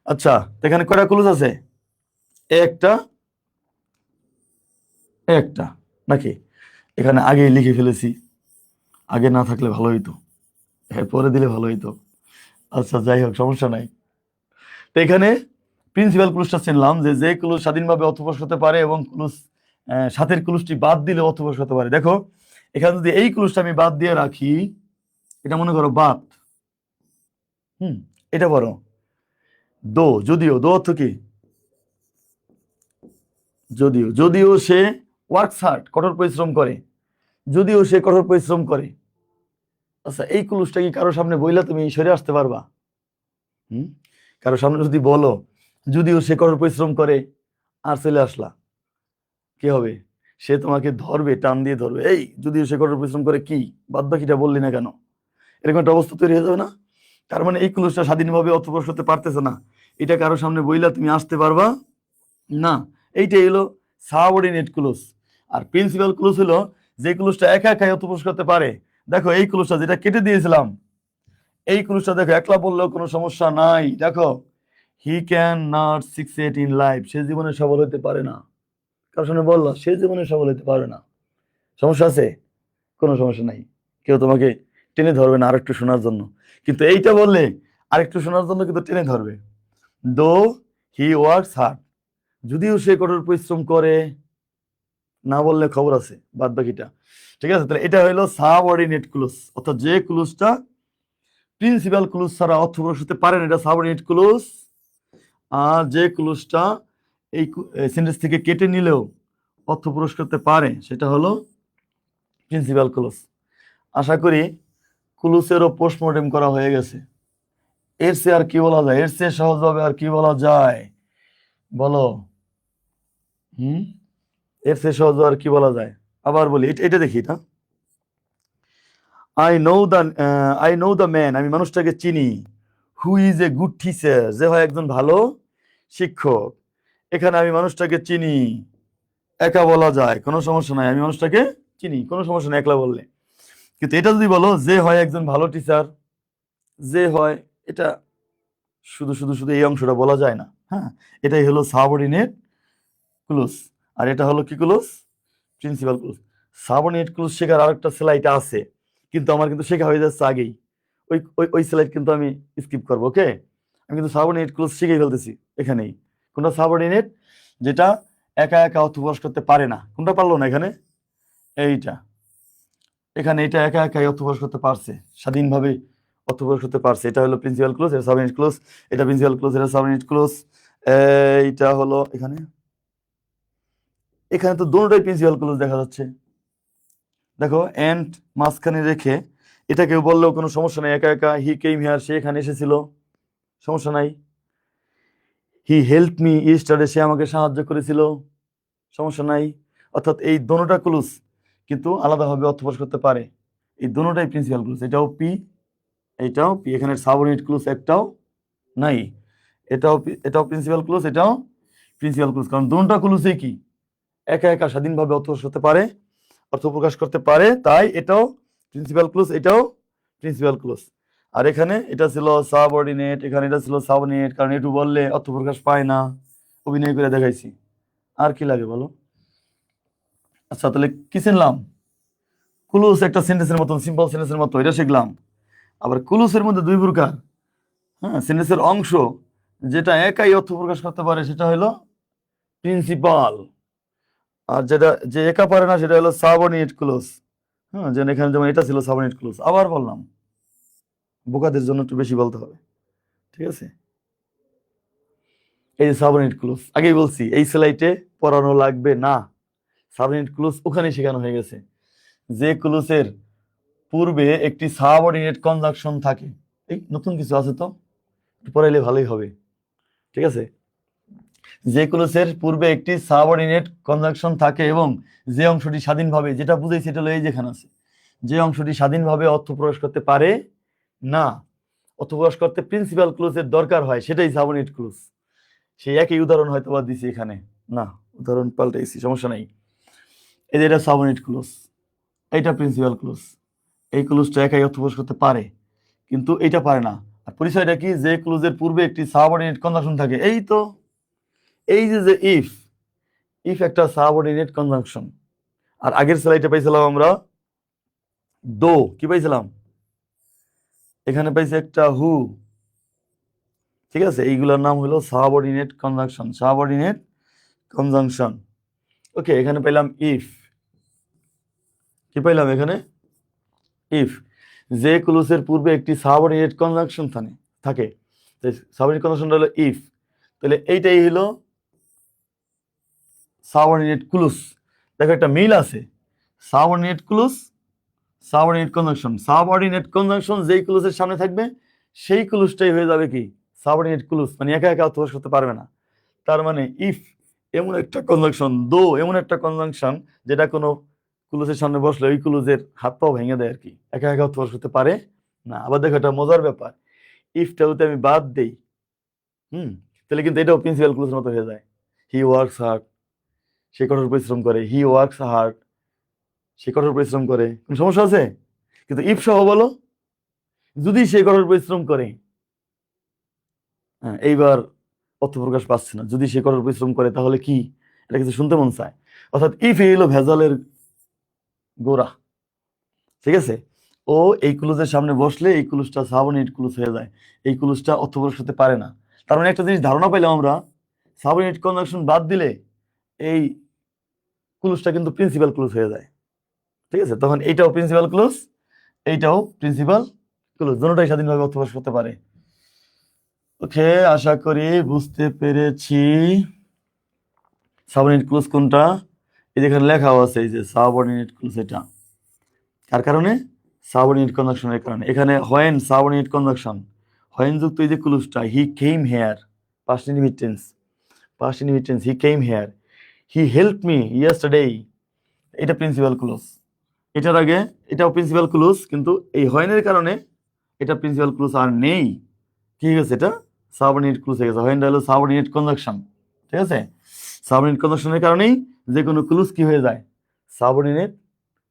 আচ্ছা, তো এখানে কয়টা ক্লোজ আছে? একটা, একটা, নাকি? এখানে আগেই লিখে ফেলেছি, আগে না থাকলে ভালো হইতো, পরে দিলে ভালো হইতো। আচ্ছা, যাই হোক, সমস্যা নাই। তো এখানে প্রিন্সিপাল ক্লুজটা চিনলাম, যে যে ক্লুজ স্বাধীনভাবে অর্থপ্রকাশ হতে পারে এবং ক্লুজ সাথের ক্লুজটি বাদ দিলে অর্থপ্রকাশ হতে পারে। দেখো এখানে যদি এই ক্লুজটা আমি বাদ দিয়ে রাখি, এটা মনে করো বাদ, হুম, এটা বড়, যদিও, অর্থ কি? যদিও, যদিও সে ওয়ার্কস হার্ড, কঠোর পরিশ্রম করে, যদিও সে কঠোর পরিশ্রম করে। আচ্ছা, এই ক্লুজটা কি কারোর সামনে বইলা তুমি সরে আসতে পারবা? কারোর সামনে যদি বলো যদিও সে কঠোর পরিশ্রম করে, আর চলে আসলা, কি হবে? সে তোমাকে ধরবে, টান দিয়ে ধরবে, এই যদিও সে কঠোর পরিশ্রম করে, কি বাদ বাকিটা বললি না কেন? এরকম একটা অবস্থা তৈরি হয়ে যাবে না? তার মানে এই ক্লুজটা স্বাধীনভাবে অর্থ প্রকাশ করতে পারতেছে না, এটা কারোর সামনে বইলা তুমি আসতে পারবা না। এইটাই হলো সাবঅর্ডিনেট ক্লুজ। আর প্রিন্সিপাল ক্লুজ হলো যে ক্লুজটা একা একাই অর্থ প্রকাশ করতে পারে। দেখো এই ক্লুজটা যেটা কেটে দিয়েছিলাম, এই ক্লুজটা দেখো একলা বললেও কোনো সমস্যা নাই। দেখো, he can not succeed in life, সে জীবনে সফল হতে পারে না। কারোর সামনে বললো সে জীবনে সফল হতে পারে না, সমস্যা আছে? কোনো সমস্যা নাই, কেউ তোমাকে টেনে ধরবে না আরেকটু শোনার জন্য। কিন্তু এইটা বললে আরেকটু শোনার জন্য কিন্তু টেনে ধরবে। দো হি ওয়ার্কস হার্ড, যদিও সে কঠোর পরিশ্রম করে, না বললে খবর আছে বাদ বাকিটা। ঠিক আছে, তাহলে এটা হলো সাবঅর্ডিনেট ক্লুজ, অর্থাৎ যে ক্লুজটা প্রিন্সিপাল ক্লুজ ছাড়া অর্থ প্রকাশ করতে পারে না, এটা সাবঅর্ডিনেট ক্লুজ। আর যে ক্লুজটা এই সেন্টেন্স থেকে কেটে নিলেও অর্থ প্রকাশ করতে পারে, সেটা হলো প্রিন্সিপাল ক্লুজ। আশা করি ক্লুজেরও পোস্টমর্টেম করা হয়ে গেছে। এর চেয়ে আর কি বলা যায়? এর চেয়ে সহজভাবে আর কি বলা যায় বলো? এর চেয়ে সহজ আর কি বলা যায়? আবার বলি, এটা দেখি না, আই নো দ্য ম্যান, আমি মানুষটাকে চিনি, who is a good teacher, যে হয় একজন ভালো শিক্ষক। এখানে আমি মানুষটাকে চিনি, একা বলা যায়, কোনো সমস্যা নাই, আমি মানুষটাকে চিনি, কোনো সমস্যা নাই একলা বললে। কিন্তু এটা যদি বলো যে হয় একজন ভালো টিচার, যে হয়, এটা শুধু শুধু শুধু এই অংশটা বলা যায় না। হ্যাঁ, এটাই হলো সাবঅর্ডিনেট ক্লুজ। আর এটা হলো কি clues? Principal clues. Subordinate clues শেখার আরেকটা স্লাইড আছে, কিন্তু আমার কিন্তু শেখা হয়ে যাচ্ছে আগেই। ওই ওই ওই স্লাইড কিন্তু আমি স্কিপ করবো, ওকে? আমি কিন্তু সাবঅর্ডিনেট ক্লুজ শিখেই ফেলতেছি এখানেই। কোনটা সাবঅর্ডিনেট? যেটা একা একা অর্থ প্রকাশ করতে পারে না। কোনটা পারলো না এখানে? এইটা। এখানে এটা একা একাই অর্থ প্রকাশ করতে পারছে, স্বাধীনভাবে অর্থ প্রকাশ করতে পারছে। এটা হলো প্রিন্সিপাল ক্লুজ, এটা সাবঅর্ডিনেট ক্লুজ। এটা প্রিন্সিপাল ক্লুজ, এটা সাবঅর্ডিনেট ক্লুজ। এইটা হলো এখানে, এখানে তো দুটোটাই প্রিন্সিপাল ক্লুজ দেখা যাচ্ছে। দেখো, এন্ড মাঝখানে রেখে এটা কেউ বললেও কোনো সমস্যা নেই, একা একা। হি কেম হিয়ার, সে এখানে এসেছিল, সমস্যা নাই। হি হেল্প মি ইয়েস্টারডে, সে আমাকে সাহায্য করেছিল, সমস্যা নাই। অর্থাৎ এই দুটোটা ক্লুজ কিন্তু আলাদাভাবে অর্থ প্রকাশ করতে পারে। এই দুটোটাই প্রিন্সিপাল ক্লুজ, এটাও পি, এটাও পি। এখানে সাবঅর্ডিনেট ক্লুজ একটাও নাই। এটাও প্রিন্সিপাল ক্লুজ, এটাও প্রিন্সিপাল ক্লুজ। কারণ দুটোটা ক্লুজে কি একা একা স্বাধীনভাবে অর্থ প্রকাশ করতে পারে, অর্থ প্রকাশ করতে পারে, তাই এটাও প্রিন্সিপাল ক্লুজ, এটাও প্রিন্সিপাল ক্লুজ। আর এখানে এটা ছিল সাবঅর্ডিনেট, এখানে এটা ছিল সাবঅর্ডিনেট, কারণ একটু বললে অর্থ প্রকাশ পায় না, অভিনয় করে দেখাইছি। আর কি লাগে বলো? আচ্ছা, তাহলে কি চিনলাম? ক্লুজ একটা সেন্টেন্সের মতন, সিম্পল সেন্টেন্সের মতো, এটা শিখলাম। আবার ক্লুজের মধ্যে দুই প্রকার। হ্যাঁ, সেন্টেন্সের অংশ যেটা একাই অর্থ প্রকাশ করতে পারে সেটা হলো প্রিন্সিপাল, আর যেটা যে একা পারে না সেটা হলো সাবঅর্ডিনেট ক্লুজ। হ্যাঁ, যেন এখানে যেমন এটা ছিল সাবঅর্ডিনেট ক্লুজ। আবার বললাম, বোকাদের জন্য একটু বেশি বলতে হবে, ঠিক আছে? এই যে সাবঅর্ডিনেট ক্লুজ, আগেই বলছি এই স্লাইডে পড়ানো লাগবে না, সাবঅর্ডিনেট ক্লুজ ওখানে শেখানো হয়ে গেছে। যে ক্লুজের পূর্বে একটি সাবঅর্ডিনেট কনজাংশন থাকে, এই নতুন কিছু আছে তো, একটু পড়াইলে ভালোই হবে, ঠিক আছে? যে ক্লুজের পূর্বে একটি সাবঅর্ডিনেট কনজাংশন থাকে এবং যে অংশটি স্বাধীনভাবে, যেটা বুঝাইছি এটা হলো এই যেখানে আছে, যে অংশটি স্বাধীনভাবে অর্থ প্রকাশ করতে পারে না, অর্থ প্রকাশ করতে প্রিন্সিপাল ক্লুজের দরকার হয়, সেটাই সাবঅর্ডিনেট ক্লুজ। সেই একই উদাহরণ হয়তো বা দিছি এখানে, না উদাহরণ পাল্টাইছি, সমস্যা নাই। এই যে এটা সাবঅর্ডিনেট ক্লুজ, এইটা প্রিন্সিপাল ক্লুজ। এই ক্লুজটা একাই অর্থ প্রকাশ করতে পারে, কিন্তু এইটা পারে না। আর পরিচয়টা কি? যে ক্লুজের পূর্বে একটি সাবঅর্ডিনেট কনজাংশন থাকে। এই তো, এই যে ইফ, ইফ একটা সাবঅর্ডিনেট কনজাংশন। আর আগের স্লাইডে পাইছিলাম আমরা দো, কি পাইছিলাম? এখানে পাইছি একটা হু, ঠিক আছে? এইগুলোর নাম হলো সাবঅর্ডিনেট কনজাংশন, সাবঅর্ডিনেট কনজাংশন। ওকে, এখানে পেলাম ইফ, কি পাইলাম এখানে? ইফ। যে ক্লুজের পূর্বে একটি সাবঅর্ডিনেট কনজাংশন থাকে, সাবঅর্ডিনেট কনজাংশনটা হলো ইফ। তাহলে এইটাই হলো সাবঅর্ডিনেট ক্লুজ। দেখো একটা মিল আছে, subordinate clause, subordinate conjunction. Subordinate conjunction যেই ক্লজের সামনে থাকবে সেই ক্লজটাই হয়ে যাবে কি সাবঅর্ডিনেট ক্লজ, মানে একা একা অর্থ প্রকাশ করতে পারবে না। তার মানে ইফ এমন একটা কনজাংশন, দো এমন একটা কনজাংশন যেটা কোনো ক্লজের সামনে বসলে ওই ক্লজের হাত পাও ভেঙে দেয় আর কি, একা একা অর্থ প্রকাশ করতে পারে না। আবার দেখো এটা মজার ব্যাপার, ইফটা যদি আমি বাদ দেই তাহলে কিন্তু এটাও প্রিন্সিপাল ক্লজের মতো হয়ে যায়। হি ওয়ার্কস হার্ড, সে কঠোর পরিশ্রম করে। হি ওয়ার্কস হার্ড, সে কঠোর পরিশ্রম করে। কোন সমস্যা আছে? কিন্তু ইফ সহ বলো, যদি সে কঠোর পরিশ্রম করে, হ্যাঁ এইবার অর্থ প্রকাশ পাচ্ছে না। যদি সে কঠোর পরিশ্রম করে তাহলে কি, এটা কিছু শুনতে মন চায়। অর্থাৎ ইফ এলো ভেজালের গোড়া, ঠিক আছে। ও এই ক্লুজের সামনে বসলে এই ক্লুজটা সাবঅর্ডিনেট ক্লুজ হয়ে যায়, এই ক্লুজটা অর্থ প্রকাশ করতে পারে না। তার মানে একটা জিনিস ধারণা পাইলাম আমরা, সাবঅর্ডিনেট কনজাংশন বাদ দিলে এই ক্লুজটা কিন্তু প্রিন্সিপাল ক্লুজ হয়ে যায়, ঠিক আছে। তখন এইটাও প্রিন্সিপাল ক্লুজ, এইটাও প্রিন্সিপাল ক্লুজ, দুটোটাই স্বাধীনভাবে অর্থ প্রকাশ করতে পারে। ওকে, আশা করি বুঝতে পেরেছি। সাবঅর্ডিনেট ক্লুজ কোনটা, এই যেখানে লেখাও আছে, এই যে সাবঅর্ডিনেট ক্লুজ, এটা কার কারণে? সাবঅর্ডিনেট কনজাংশনের কারণে। এখানে হোয়েন সাবঅর্ডিনেট কনজাংশন, হোয়েন যুক্ত এই যে ক্লুজটা, he came here, past indefinite tense, past indefinite tense, he came here, he help me yesterday, এটা প্রিন্সিপাল ক্লুজ। এটার আগে এটাও প্রিন্সিপাল ক্লুজ, কিন্তু এই হোয়েনের কারণে এটা প্রিন্সিপাল ক্লুজ আর নেই। কি হয়ে গেছে? এটা সাবঅর্ডিনেট ক্লুজ হয়ে গেছে। হোয়েনটা হলো সাবঅর্ডিনেট কনজাংশন, ঠিক আছে। সাবঅর্ডিনেট কনজাংশনের কারণেই যে কোনো ক্লুজ কি হয়ে যায়, সাবঅর্ডিনেট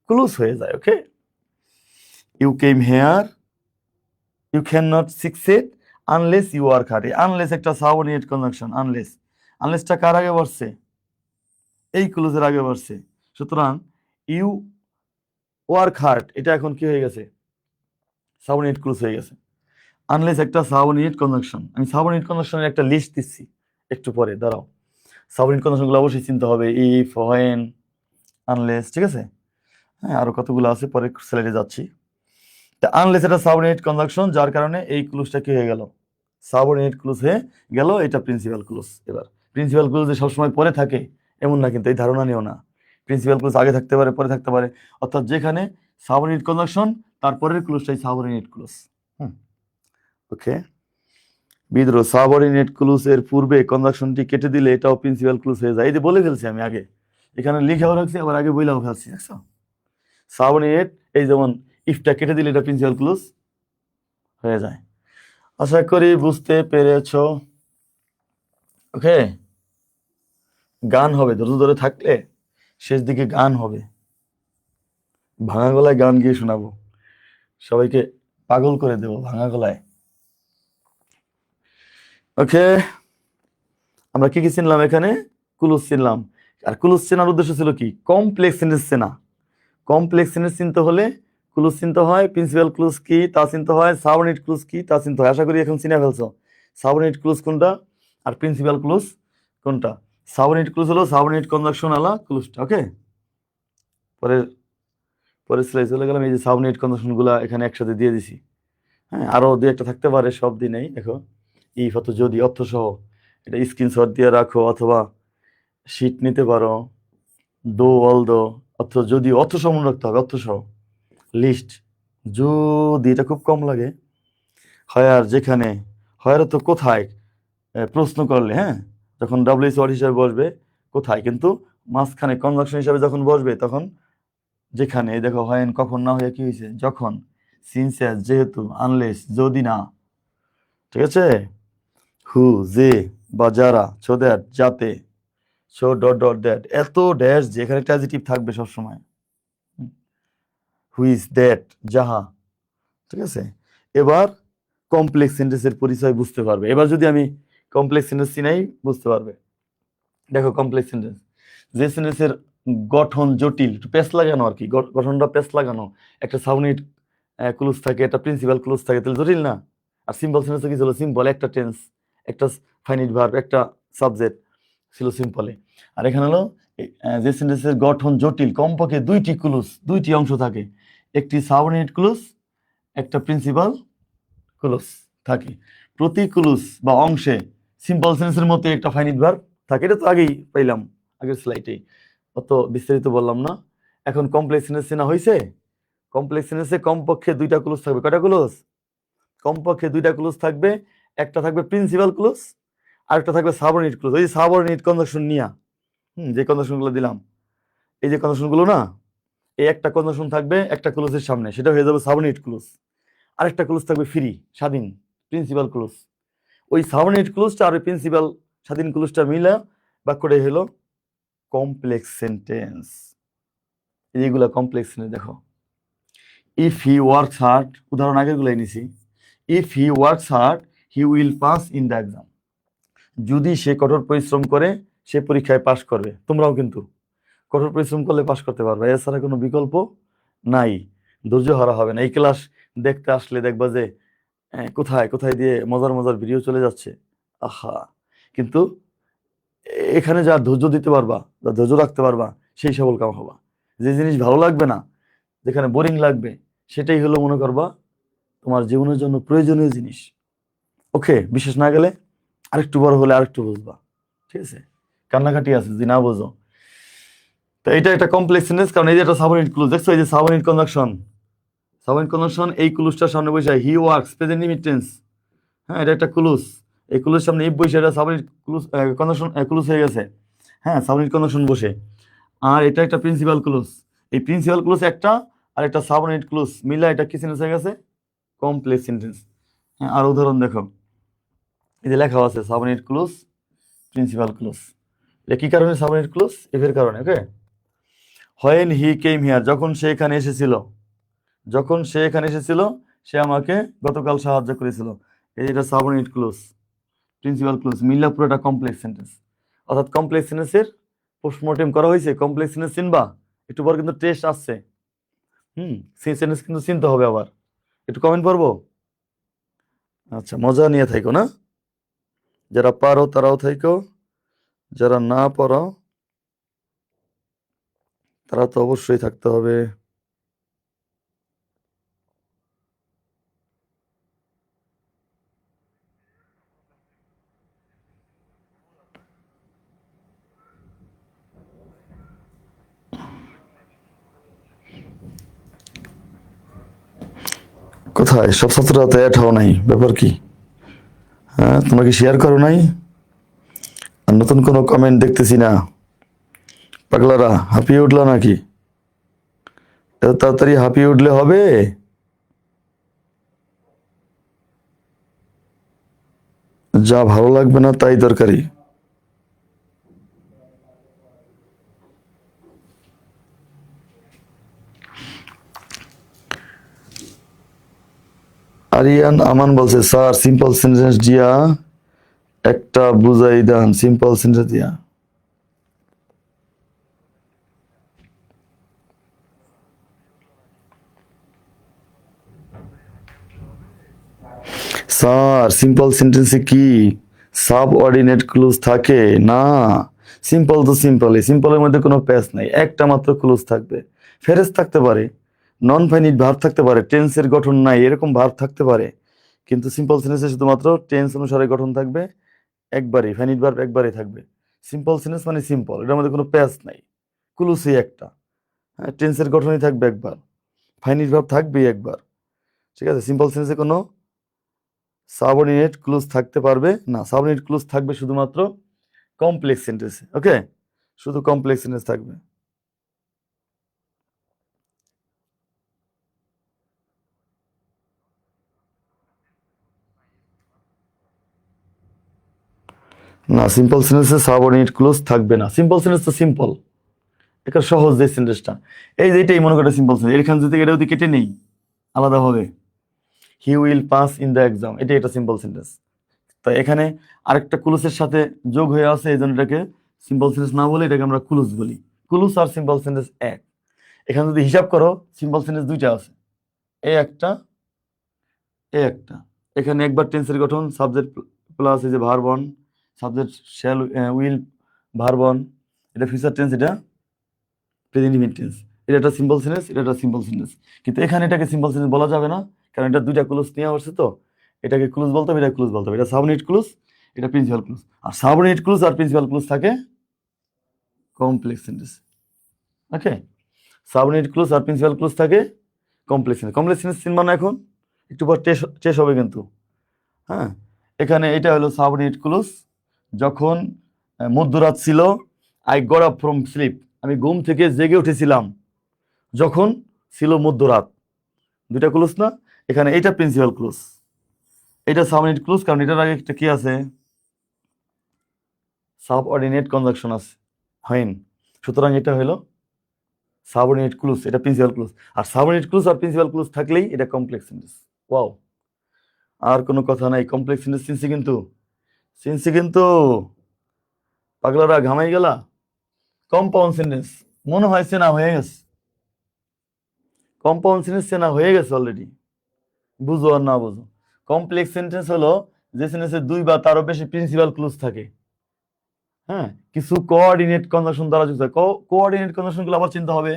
ক্লুজ হয়ে যায়। Okay, you came here, you can not succeed unless you work hard. Unless একটা সাবঅর্ডিনেট কনজাংশন, আনলেস, আনলেসটা কার আগে বসছে? এই ক্লুজের আগে বসছে। সুতরাং ইউ ওয়ার্ক হার্ড এটা এখন কি হয়ে গেছে, সাবঅর্ডিনেট ক্লুজ হয়ে গেছে। আনলেস একটা সাবঅর্ডিনেট কনজাংশন। আমি সাবঅর্ডিনেট কনজাংশনের একটা লিস্ট দিচ্ছি একটু পরে, দাঁড়াও। সাবঅর্ডিনেট কনজাংশনগুলো অবশ্যই চিনতে হবে, ইফ, হোয়েন, আনলেস, ঠিক আছে। হ্যাঁ, আরো কতগুলো আছে, পরে স্লাইডে যাচ্ছি। তা আনলেস এটা সাবঅর্ডিনেট কনজাংশন, যার কারণে এই ক্লুজটা কি হয়ে গেল, সাবঅর্ডিনেট ক্লুজ হয়ে গেল। এটা প্রিন্সিপাল ক্লুজ। এবার প্রিন্সিপাল ক্লুজ যে সবসময় পরে থাকে এমন না, কিন্তু এই ধারণা নিও না। প্রিন্সিপাল ক্লুজ আগে থাকতে পারে, পরে থাকতে পারে। অর্থাৎ যেখানে সাবঅর্ডিনেট কনজাংশন, তারপরের ক্লুজটাই সাবঅর্ডিনেট ক্লুজ। ওকে, বিদ্রোহ সাবঅর্ডিনেট ক্লুজ এর পূর্বে কনজাংশনটি কেটে দিলে এটাও প্রিন্সিপাল ক্লুজ হয়ে যায়। এই যে বলে ফেলছি আমি আগে, এখানে লিখেও রাখছি, আবার আগে বইলাও ফেলছি, দেখছো। সাবঅর্ডিনেট, এই যেমন ইফটা কেটে দিলে এটা প্রিন্সিপাল ক্লুজ হয়ে যায়। আশা করি বুঝতে পেরেছো। ওকে, গান হবে, ধৈর্য ধরে থাকলে শেষ দিকে গান হবে, ভাঙা গলায় গান গিয়ে শোনাবো, সবাইকে পাগল করে দেবো ভাঙা গলায়। ওকে, আমরা কি কি চিনলাম এখানে? ক্লুজ চিনলাম। আর ক্লুজ চেনার উদ্দেশ্য ছিল কি, কমপ্লেক্স সেন্টেন্স চেনা। কমপ্লেক্স সেন্টেন্স চিনতে হলে ক্লুজ চিনতে হয়, প্রিন্সিপাল ক্লুজ কি তা চিনতে হয়, সাবঅর্ডিনেট ক্লুজ কি তা চিনতে হয়। আশা করি এখন চিনে ফেলছো সাবঅর্ডিনেট ক্লুজ কোনটা আর প্রিন্সিপাল ক্লুজ কোনটা। সাবঅর্ডিনেট ক্লুজ হলো সাবঅর্ডিনেট কনজাংশন আলা ক্লুজটা। ওকে, পরে পরে স্লাইড চলে গেলাম। এই যে সাবঅর্ডিনেট কনজাংশন গুলা এখানে একসাথে দিয়ে দিছি। হ্যাঁ, আরো দুই একটা থাকতে পারে, সব দিনেই দেখো ইফ অত যদি অর্থ সহ, এটা স্ক্রিনশট দিয়ে রাখো অথবা শিট নিতে পারো। দো, অল দো, অর্থ যদি, অর্থ সহ মনে রাখতে হবে, অর্থ সহ। লিস্ট, যদি এটা খুব কম লাগে। হায়ার, যেখানে, হায়ার তো কোথায়, প্রশ্ন করলে, হ্যাঁ, যখন ডাব্লিউএইচ ওয়ার্ড হিসাবে বসবে কোথায়, কিন্তু মাঝখানে কনজাংশন হিসাবে যখন বসবে তখন যেখানে। দেখো হয় কখন না হয়ে কি হয়েছে, যখন, সিনসিয়াস, যেহেতু, আনলেস, যদি না, ঠিক আছে। হু, যে বা যারা, সো দ্যাট, যাতে, সো ডট ডট দ্যাট, এত ড্যাশ যে এখানে একটা অ্যাডজেক্টিভ থাকবে সবসময়। হুইচ, দ্যাট, যাহা, ঠিক আছে। এবার কমপ্লেক্স সেন্টেন্সের পরিচয় বুঝতে পারবে। এবার যদি আমি কমপ্লেক্স সেন্টেন্স চিনাই বুঝতে পারবে। দেখো কমপ্লেক্স সেন্টেন্স, যে সেন্টেন্সের গঠন জটিল, একটু পেস লাগানো আর কি, গঠনটা পেস লাগানো, একটা সাবঅর্ডিনেট ক্লুজ থাকে, একটা প্রিন্সিপাল ক্লুজ থাকে, তাহলে জটিল না। আর সিম্পল সেন্টেন্সে কি ছিল, সিম্পল, একটা টেন্স, একটা ফাইনিট ভার্ব, একটা সাবজেক্ট ছিল সিম্পলে। আর এখানে হলো যে সেন্টেন্সের গঠন জটিল, কমপক্ষে দুইটি ক্লুজ, দুইটি অংশ থাকে, একটি সাবঅর্ডিনেট ক্লুজ, একটা প্রিন্সিপাল ক্লুজ থাকে। প্রতি ক্লুজ বা অংশে সিম্পল সেন্টেন্সের মতো একটা ফাইনিট ভার্ব থাকে। এটা তো আগেই পাইলাম, আগের স্লাইডেই। অত বিস্তারিত বললাম না। এখন কমপ্লেক্স সেন্টেন্স চেনা হয়েছে। কমপ্লেক্স সেন্টেন্সে কমপক্ষে দুইটা ক্লোজ থাকবে। কয়টা ক্লোজ? কমপক্ষে দুইটা ক্লোজ থাকবে। একটা থাকবে প্রিন্সিপাল ক্লোজ, আর একটা থাকবে সাবঅর্ডিনেট ক্লোজ। ওই যে সাবঅর্ডিনেট কনজাংশন নিয়া যে কনজাংশনগুলো দিলাম, এই যে কনজাংশনগুলো না, এই একটা কনজাংশন থাকবে একটা ক্লোজের সামনে, সেটা হয়ে যাবে সাবঅর্ডিনেট ক্লোজ। আরেকটা ক্লোজ থাকবে ফ্রি, স্বাধীন, প্রিন্সিপাল ক্লোজ। ওই সাবঅর্ডিনেট ক্লোজটা আর প্রিন্সিপাল স্বাধীন ক্লোজটা মিলা বাক্যটাই হলো কমপ্লেক্স সেন্টেন্স। এইগুলা কমপ্লেক্স সেন্টেন্স। দেখো, ইফ হি ওয়ার্কস হার্ড, উদাহরণ আগের গুলাই নিছি। If he works hard he will pass in the exam. যদি সে কঠোর পরিশ্রম করে সে পরীক্ষায় পাশ করবে। তোমরাও কিন্তু কঠোর পরিশ্রম করলে পাশ করতে পারবে, এছাড়া কোনো বিকল্প নাই। ধৈর্য হারা হবে না। এই ক্লাস দেখতে আসলে দেখবা যে কোথায় কোথায় দিয়ে মজার মজার ভিডিও চলে যাচ্ছে, আহা। কিন্তু এখানে যা ধৈর্য দিতে পারবা, যা ধৈর্য রাখতে পারবা, সেই সফল কাম হবা। যে জিনিস ভালো লাগবে না, যেখানে বোরিং লাগবে, সেটাই হলো মনে করবা তোমার জীবনের জন্য প্রয়োজনীয় জিনিস। ওকে, বিশেষ না গেলে আরেকটু বড় হলে আরেকটু বুঝবা, ঠিক আছে? কান্নাকাটি আছে যদি না বোঝো। তো এটা একটা কমপ্লেক্স সেন্টেন্স, কারণ এই যে একটা সাবঅর্ডিনেট ক্লজ, দেখছো এই যে সাবঅর্ডিনেট কনজাংশন। সাবঅর্ডিনেট কনজাংশন এই ক্লজটার সামনে বসে he works present limit tense. হ্যাঁ, এটা একটা ক্লজ। এই ক্লজের সামনে ইফ বসে এটা সাবঅর্ডিনেট ক্লজ কনজাংশন ক্লজ হয়ে গেছে। হ্যাঁ, সাবঅর্ডিনেট কনজাংশন বসে। আর এটা একটা প্রিন্সিপাল ক্লজ। এই প্রিন্সিপাল ক্লজ একটা আর একটা সাবঅর্ডিনেট ক্লজ মিলা এটা কি সেন্টেন্স হয়ে গেছে? Complex sentence. হ্যাঁ, আর উদাহরণ দেখো, এই যে লেখা আছে সাবঅর্ডিনেট ক্লজ, প্রিন্সিপাল ক্লজ। এটা কি কারণে সাবঅর্ডিনেট ক্লজ? ইফ এর কারণে। ওকে, হোয়েন হি কেম হিয়ার, যখন সে এখানে এসেছিল। যখন সে এখানে এসেছিল সে আমাকে গতকাল সাহায্য করেছিল। এই এটা সাবঅর্ডিনেট ক্লজ, প্রিন্সিপাল ক্লজ মিলা পুরোটা কমপ্লেক্স সেন্টেন্স। অর্থাৎ কমপ্লেক্স সেন্টেন্সের পোস্টমর্টেম করা হয়েছে। কমপ্লেক্স সেন্টেন্স চিনবা, একটু পর কিন্তু টেস্ট আসছে। সেই সেন্টেন্স কিন্তু চিনতে হবে। আবার একটু কমেন্ট পড়বো। আচ্ছা, মজা নিয়ে থাকো না, যারা পারো তারাও থাকো, যারা না পারো তারা তো অবশ্যই থাকতে হবে। কোথায় সব ছাত্ররা তো অ্যাড হও নাই, ব্যাপার কি? হ্যাঁ, তোমরা কি শেয়ার করো নাই? আর নতুন কোনো কমেন্ট দেখতেছি না। পাগলারা হাঁপিয়ে উঠলো নাকি? এত তাড়াতাড়ি হাঁপিয়ে উঠলে হবে? যা ভালো লাগবে না তাই দরকারি। আরিয়ান আমান বলছে, স্যার সিম্পল সেন্টেন্স দিয়া একটা বুঝাই দেন, সিম্পল সেন্টেন্স দিয়া। স্যার সিম্পল সেন্টেন্সে কি সাবঅর্ডিনেট ক্লজ থাকে? না, সিম্পল তো সিম্পলই। সিম্পলের মধ্যে কোনো প্যাচ নাই, একটা মাত্র ক্লজ থাকবে। ফেরেজ থাকতে পারে, নন ফাইনিট ভার্ব থাকতে পারে, টেন্সের গঠন নাই এরকম ভার্ব থাকতে পারে, কিন্তু সিম্পল সেন্টেন্সে শুধুমাত্র টেন্স অনুসারে গঠন থাকবে, একবারই ফাইনিট ভার্ব একবারই থাকবে। সিম্পল সেন্টেন্স মানে সিম্পল, এটার মধ্যে কোনো প্যাচ নাই, ক্লজই একটা। হ্যাঁ, টেন্সের গঠনই থাকবে একবার, ফাইনিট ভার্ব থাকবেই একবার, ঠিক আছে? সিম্পল সেন্টেন্সে কোনো সাবঅর্ডিনেট ক্লজ থাকতে পারবে না। সাবঅর্ডিনেট ক্লজ থাকবে শুধুমাত্র কমপ্লেক্স সেন্টেন্সে। ওকে, শুধু কমপ্লেক্স সেন্টেন্স থাকবে। না, সিম্পল সেন্টেন্সে সাবঅর্ডিনেট ক্লজ থাকবে না। সিম্পল সেন্টেন্স তো সিম্পল, এটা সহজ যে সেন্টেন্সটা। এই যে এটাই মনে করে সিম্পল সেন্টেন্স, এখান থেকে এটা যদি কেটে নেই আলাদাভাবে, he will pass in the exam, এটা এটা সিম্পল সেন্টেন্স। তো এখানে আরেকটা ক্লুজের সাথে যোগ হয়ে আছে, এই জন্য এটাকে সিম্পল সেন্টেন্স না বলে এটাকে আমরা ক্লুজ বলি। ক্লুজ আর সিম্পল সেন্টেন্স এক। এখানে যদি হিসাব করো সিম্পল সেন্টেন্স দুইটা আছে, এই একটা, এই একটা। এখানে একবার টেন্সের গঠন সাবজেক্ট প্লাস এই যে verb on, subject shall will verb on, এটা ফিউচার টেন্স, এটা প্রেজেন্ট ইনডিফিনিট টেন্স। এটা একটা সিম্পল সেন্টেন্স, এটা একটা সিম্পল সেন্টেন্স। কিন্তু এখানে এটাকে সিম্পল সেন্টেন্স বলা যাবে না, কারণ এটা দুইটা ক্লুজ নিয়ে আসছে। তো এটাকে ক্লুজ বলতে হবে, এটা ক্লুজ বলতে হবে। এটা সাবঅর্ডিনেট ক্লুজ, এটা প্রিন্সিপাল ক্লুজ। আর সাবঅর্ডিনেট ক্লুজ আর প্রিন্সিপাল ক্লুজ থাকে কমপ্লেক্স সেন্টেন্স। ওকে, সাবঅর্ডিনেট ক্লজ আর প্রিন্সিপাল ক্লজ থাকে কমপ্লেক্স সেন্টেন্স। কমপ্লেক্স সেন্টেন্স চিনবা না এখন, একটু পর টেস্ট হবে কিন্তু। হ্যাঁ, এখানে এটা হলো সাবঅর্ডিনেট ক্লজ। যখন মধ্যরাত ছিল, I got up from sleep, আমি ঘুম থেকে জেগে উঠেছিলাম যখন ছিল মধ্যরাত। দুইটা ক্লোজ না, এখানে এটা প্রিন্সিপাল ক্লোজ, এটা সাবঅর্ডিনেট ক্লোজ, কারণ এটার আগে একটা কি আছে, সাবঅর্ডিনেট কনজাংশন আছে হয়ন, সুতরাং এটা হলো সাবঅর্ডিনেট ক্লোজ, এটা প্রিন্সিপাল ক্লোজ। আর সাবঅর্ডিনেট ক্লোজ আর প্রিন্সিপাল ক্লোজ থাকলেই এটা কমপ্লেক্স সেন্টেন্স। ওয়াও, আর কোনো কথা নাই, কমপ্লেক্স সেন্টেন্স চিনছি কিন্তু পাগলারা ঘামাই গেলা। কম্পাউন্ড সেন্টেন্স মনে হয় চেনা হয়ে গেছে, কম্পাউন্ড সেন্টেন্স চেনা হয়ে গেছে অলরেডি, বুঝো আর না বুঝো। কমপ্লেক্স সেন্টেন্স হলো যে সেন্টেন্সে দুই বা তারও বেশি প্রিন্সিপাল ক্লোজ থাকে, হ্যাঁ, কিছু কোঅর্ডিনেট কনজাংশন দ্বারা যুক্ত হয়। কোঅর্ডিনেট কনজাংশন গুলো আবার চিনতে হবে,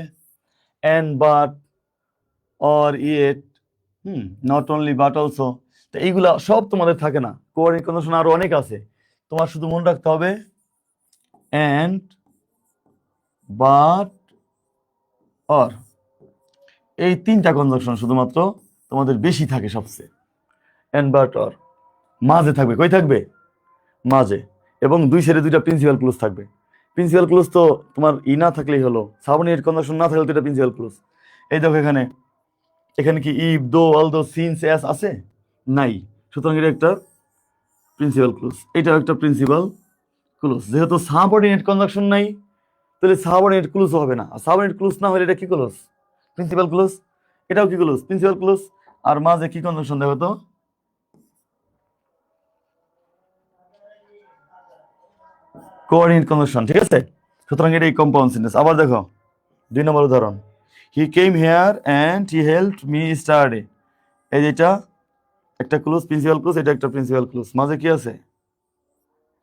and, but, or, yet, not only but also. তো এইগুলা সব তোমাদের থাকে না, কোঅর্ডিনেট কনজাংশন আরো অনেক আছে, তোমার শুধু মনে রাখতে হবে এন্ড, বাট, অর, এই তিনটা কনজাংশন শুধুমাত্র তোমাদের বেশি থাকে সবচেয়ে। এন্ড, বাট, অর মাঝে থাকবে, কই থাকবে, মাঝে, এবং দুই সাইডে দুইটা প্রিন্সিপাল ক্লোজ থাকবে। প্রিন্সিপাল ক্লোজ তো তোমার না থাকলেই হলো, সাবঅর্ডিনেট কনজাংশন না থাকলে তো এটা প্রিন্সিপাল ক্লোজ। এই দেখো এখানে, এখানে কি ইফ, দো, অলদো, সিন্স, অ্যাজ আছে নাই, সুতরাং এটা একটা প্রিন্সিপাল ক্লোজ, এটাও একটা প্রিন্সিপাল ক্লোজ। যেহেতু সাবঅর্ডিনেট কনজাংশন নাই, তাহলে সাবঅর্ডিনেট ক্লোজ হবে না, আর সাবঅর্ডিনেট ক্লোজ না হলে এটা কি ক্লোজ, প্রিন্সিপাল ক্লোজ। এটাও কি ক্লোজ, প্রিন্সিপাল ক্লোজ। আর মাঝে কি কনজাংশন দেখো তো, কোঅর্ডিনেট কনজাংশন, ঠিক আছে। সুতরাং এটা কম্পাউন্ড সেন্টেন্স। আবার দেখো 2 নম্বর উদাহরণ, he came here and he helped me study. এই যেটা একটা ক্লোজ, প্রিন্সিপাল ক্লোজ, এটা একটা প্রিন্সিপাল ক্লোজ, মাঝে কি আছে,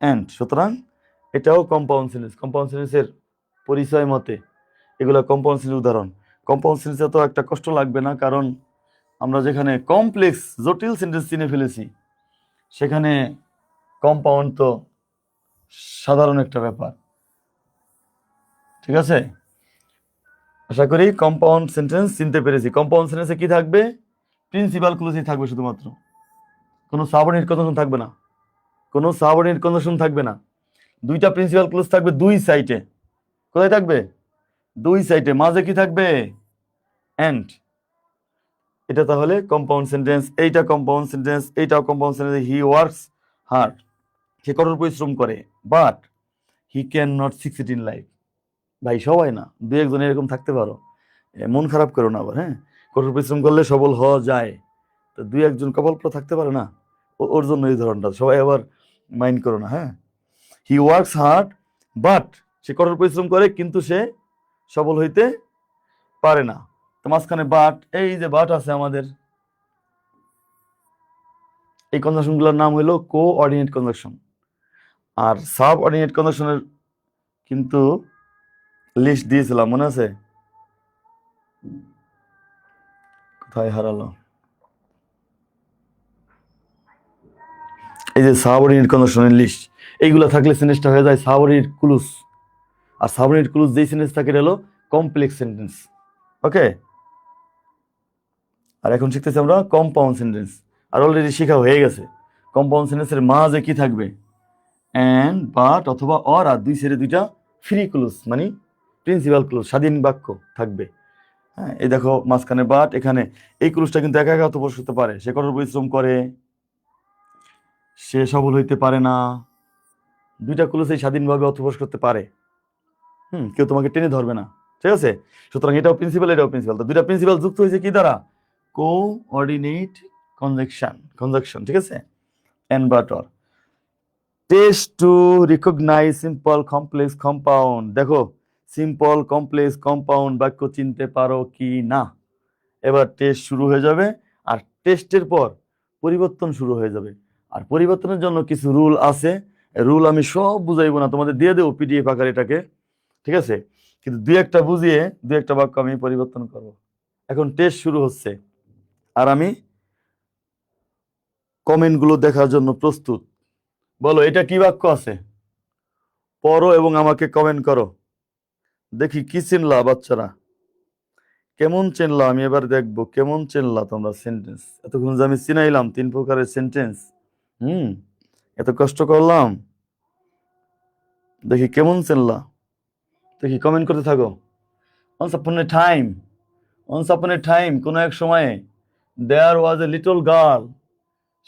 অ্যান্ড, সুতরাং এটাও কম্পাউন্ড সেন্টেন্স। কম্পাউন্ড সেন্টেন্সের পরিচয় মতে এগুলো কম্পাউন্ড সেন্টেন্সের উদাহরণ। কম্পাউন্ড সেন্টেন্সে তো একটা কষ্ট লাগবে না, কারণ আমরা যেখানে কমপ্লেক্স জটিল সেন্টেন্স চিনে ফেলেছি, সেখানে কম্পাউন্ড তো সাধারণ একটা ব্যাপার, ঠিক আছে। আশা করি কম্পাউন্ড সেন্টেন্স চিনতে পেরেছি। কম্পাউন্ড সেন্টেন্সে কি থাকবে, প্রিন্সিপাল ক্লোজই থাকবে শুধুমাত্র, কোনো সাবঅর্ডিনেট কনজাংশন থাকবে না, কোনো সাবঅর্ডিনেট কনজাংশন থাকবে না। দুইটা প্রিন্সিপাল ক্লোজ থাকবে দুই সাইডে, কোথায় থাকবে, দুই সাইডে, মাঝে কি থাকবে, এন্ড। এটা তাহলে কম্পাউন্ড সেন্টেন্স, এইটা কম্পাউন্ড সেন্টেন্স, এইটাও compound sentence. He works hard, সে কঠোর পরিশ্রম করে, but he can not succeed in life. ভাই সবাই না, দু একজন এরকম থাকতে পারো, মন খারাপ করো না আবার, হ্যাঁ, কঠোর পরিশ্রম করলে সবল হওয়া যায়, তো দুই একজন কপালপ্রদ থাকতে পারে না, ওর জন্য এই ধরনটা, সবাই আবার মাইন্ড করো না, হ্যাঁ। হি ওয়ার্কস হার্ড, বাট, সে কঠোর পরিশ্রম করে কিন্তু সে সবল হইতে পারে না। তো মাঝখানে বাট, এই যে বাট আছে আমাদের, এই কনজাংশন গুলোর নাম হলো কোঅর্ডিনেট কনজাংশন। আর সাব অর্ডিনেট কনজাংশনের কিন্তু লিস্ট দিয়েছিলাম, মনে আছে, কোথায় হারালো, এই যে সাবঅর্ডিনেট কনজাংশনের লিস্ট, এইগুলো থাকলে সেন্টেন্সটা হয়ে যায় সাবঅর্ডিনেট ক্লুজ। আর সাবঅর্ডিনেট ক্লুজ যেই সেন্টেন্স থাকে এটা হলো কমপ্লেক্স সেন্টেন্স। ওকে, আর এখন শিখতেছি আমরা কম্পাউন্ড সেন্টেন্স। আর অলরেডি শেখা হয়ে গেছে, কম্পাউন্ড সেন্টেন্সের মাঝে কি থাকবে, এন্ড, বাট অথবা অর, আর দুই সাইডে দুইটা ফ্রি ক্লুজ, মানে প্রিন্সিপাল ক্লুজ, স্বাধীন বাক্য থাকবে। হ্যাঁ, এই দেখো মাঝখানে বাট, এখানে এই ক্লুজটা কিন্তু একা একা অর্থপ্রকাশ করতে পারে, সে কঠোর পরিশ্রম করে, সে সফল হইতে পারে না, দুইটা ক্লুজ এই স্বাধীনভাবে অর্থপ্রকাশ করতে পারে, কেউ তোমাকে টেনে ধরবে না, ঠিক আছে। সুতরাং এটাও প্রিন্সিপাল, এটাও প্রিন্সিপাল, তো দুইটা প্রিন্সিপাল যুক্ত হয়েছে কি দ্বারা, কোঅর্ডিনেট কনজাংশন, ঠিক আছে, and, but, or. Test to recognise simple complex compound. দেখো সিম্পল কমপ্লেক্স কম্পাউন্ড বাক্য চিনতে পারো কি না। এবার টেস্ট শুরু হয়ে যাবে, আর টেস্টের পর পরিবর্তন শুরু হয়ে যাবে। আর পরিবর্তনের জন্য কিছু রুল আছে, রুল আমি সব বুঝাইবো না, তোমাদের দিয়ে দেবো পিডিএফ আকারে এটাকে, ঠিক আছে, কিন্তু দুই একটা বুঝিয়ে দুই একটা বাক্য আমি পরিবর্তন করব। এখন টেস্ট শুরু হচ্ছে, আর আমি কমেন্টগুলো দেখার জন্য প্রস্তুত। বলো এটা কি বাক্য আছে, পড়ো এবং আমাকে কমেন্ট করো। দেখি কি চিনলা বাচ্চারা, কেমন চিনলা? আমি এবার দেখবো কেমন চিনলা তোমরা সেন্টেন্স। এতক্ষণ যে আমি চিনাইলাম 3 প্রকারের সেন্টেন্স, এত কষ্ট করলাম, দেখি কেমন চিনলা। দেখি কমেন্ট করতে থাকো। once upon a time once upon a time কোন এক সময়ে, there was a little girl,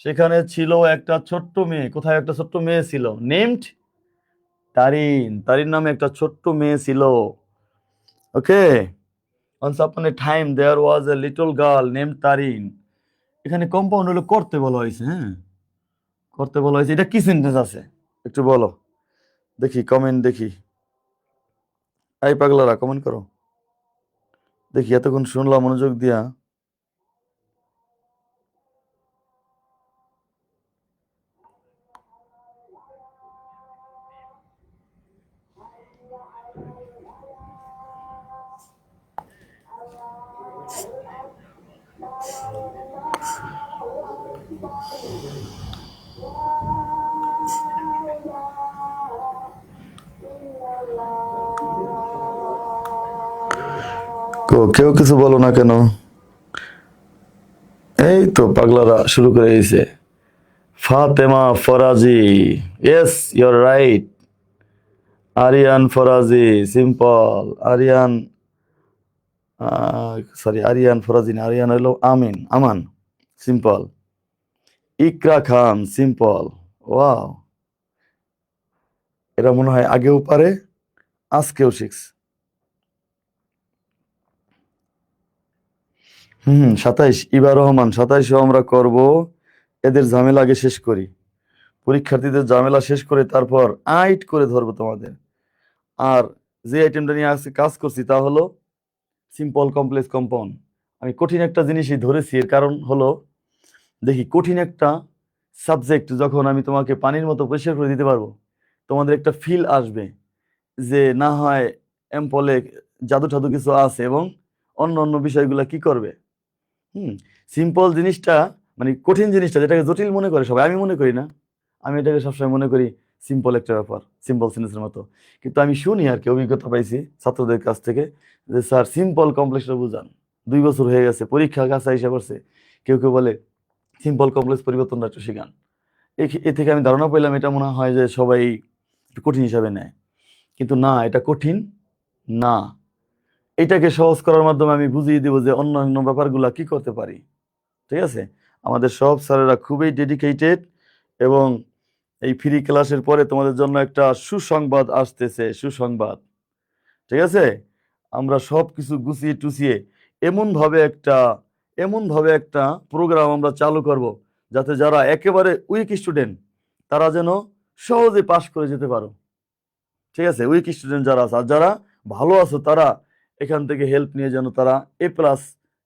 সেখানে ছিল একটা ছোট্ট মেয়ে। কোথায় একটা ছোট্ট মেয়ে ছিল? নেমড তারিন, তারিন নামে একটা ছোট্ট মেয়ে ছিল। ওকে, once upon a time there was a little girl named Tarin. এখানে কম্পাউন্ড হলো করতে বলা হয়েছে। হ্যাঁ, করতে বলা হয়েছে। এটা কি সেন্টেন্স আছে একটু বলো দেখি, কমেন্ট দেখি। এই পাগলারা কমেন্ট করো দেখি, এতক্ষণ শুনলাম মনোযোগ দিয়া। কেউ কিছু বলো না কেন? এই তো পাগলারা শুরু করে দিয়েছে। Fatema Faraji, yes your right. Arian Faraji, simple. Arian, sorry Arian Faraji না, আরিয়ান হলো Amin, Aman, simple. Iqra Khan, simple. Wow, এরা মনে হয় আগেও পারে, আজকেও শিখছে। 27 ইবা রহমান, 27ও আমরা করব। এদের ঝামেলা আগে শেষ করি, পরীক্ষার্থীদের ঝামেলা শেষ করে তারপর আইট করে ধরবো তোমাদের। আর যে আইটেমটা নিয়ে আজকে কাজ করছি তা হলো সিম্পল কমপ্লেক্স কম্পাউন্ড। আমি কঠিন একটা জিনিসই ধরেছি, এর কারণ হলো দেখি কঠিন একটা সাবজেক্ট যখন আমি তোমাকে পানির মতো পরিষ্কার করে দিতে পারবো, তোমাদের একটা ফিল আসবে যে না হয় এমপলে জাদু ঠাদু কিছু আছে, এবং অন্য অন্য বিষয়গুলো কি করবে। সিম্পল জিনিসটা, মানে কঠিন জিনিসটা যেটাকে জটিল মনে করে সবাই, আমি মনে করি না, আমি এটাকে সবসময় মনে করি সিম্পল একটা ব্যাপার, সিম্পল সেন্টেন্সের মতো। কিন্তু আমি শুনি আর কি, অভিজ্ঞতা পাইছি ছাত্রদের কাছ থেকে যে স্যার সিম্পল কমপ্লেক্সটা বুঝান। 2 বছর হয়ে গেছে, পরীক্ষা কাছে এসে পড়ছে, কেউ কেউ বলে সিম্পল কমপ্লেক্স পরিবর্তনটা একটু শিখান। এ থেকে আমি ধারণা পেলাম এটা মনে হয় যে সবাই একটু কঠিন হিসাবে নেয়, কিন্তু না, এটা কঠিন না। এটাকে সহজ করার মাধ্যমে আমি বুঝিয়ে দিব যে অন্যান্য ব্যাপারগুলা কি করতে পারি। ঠিক আছে, আমাদের সব স্যারেরা খুবই ডেডিকেটেড, এবং এই ফ্রি ক্লাসের পরে তোমাদের জন্য একটা সুসংবাদ আসতেছে, সুসংবাদ। ঠিক আছে, আমরা সব কিছু গুছিয়ে টুছিয়ে এমনভাবে একটা প্রোগ্রাম আমরা চালু করব যাতে যারা একেবারে উইক স্টুডেন্ট তারা যেন সহজে পাশ করে যেতে পারো। ঠিক আছে, উইক স্টুডেন্ট যারা আছে, আর যারা ভালো আছো তারা এখান থেকে হেল্প নিয়ে যেন তারা এ প্লাস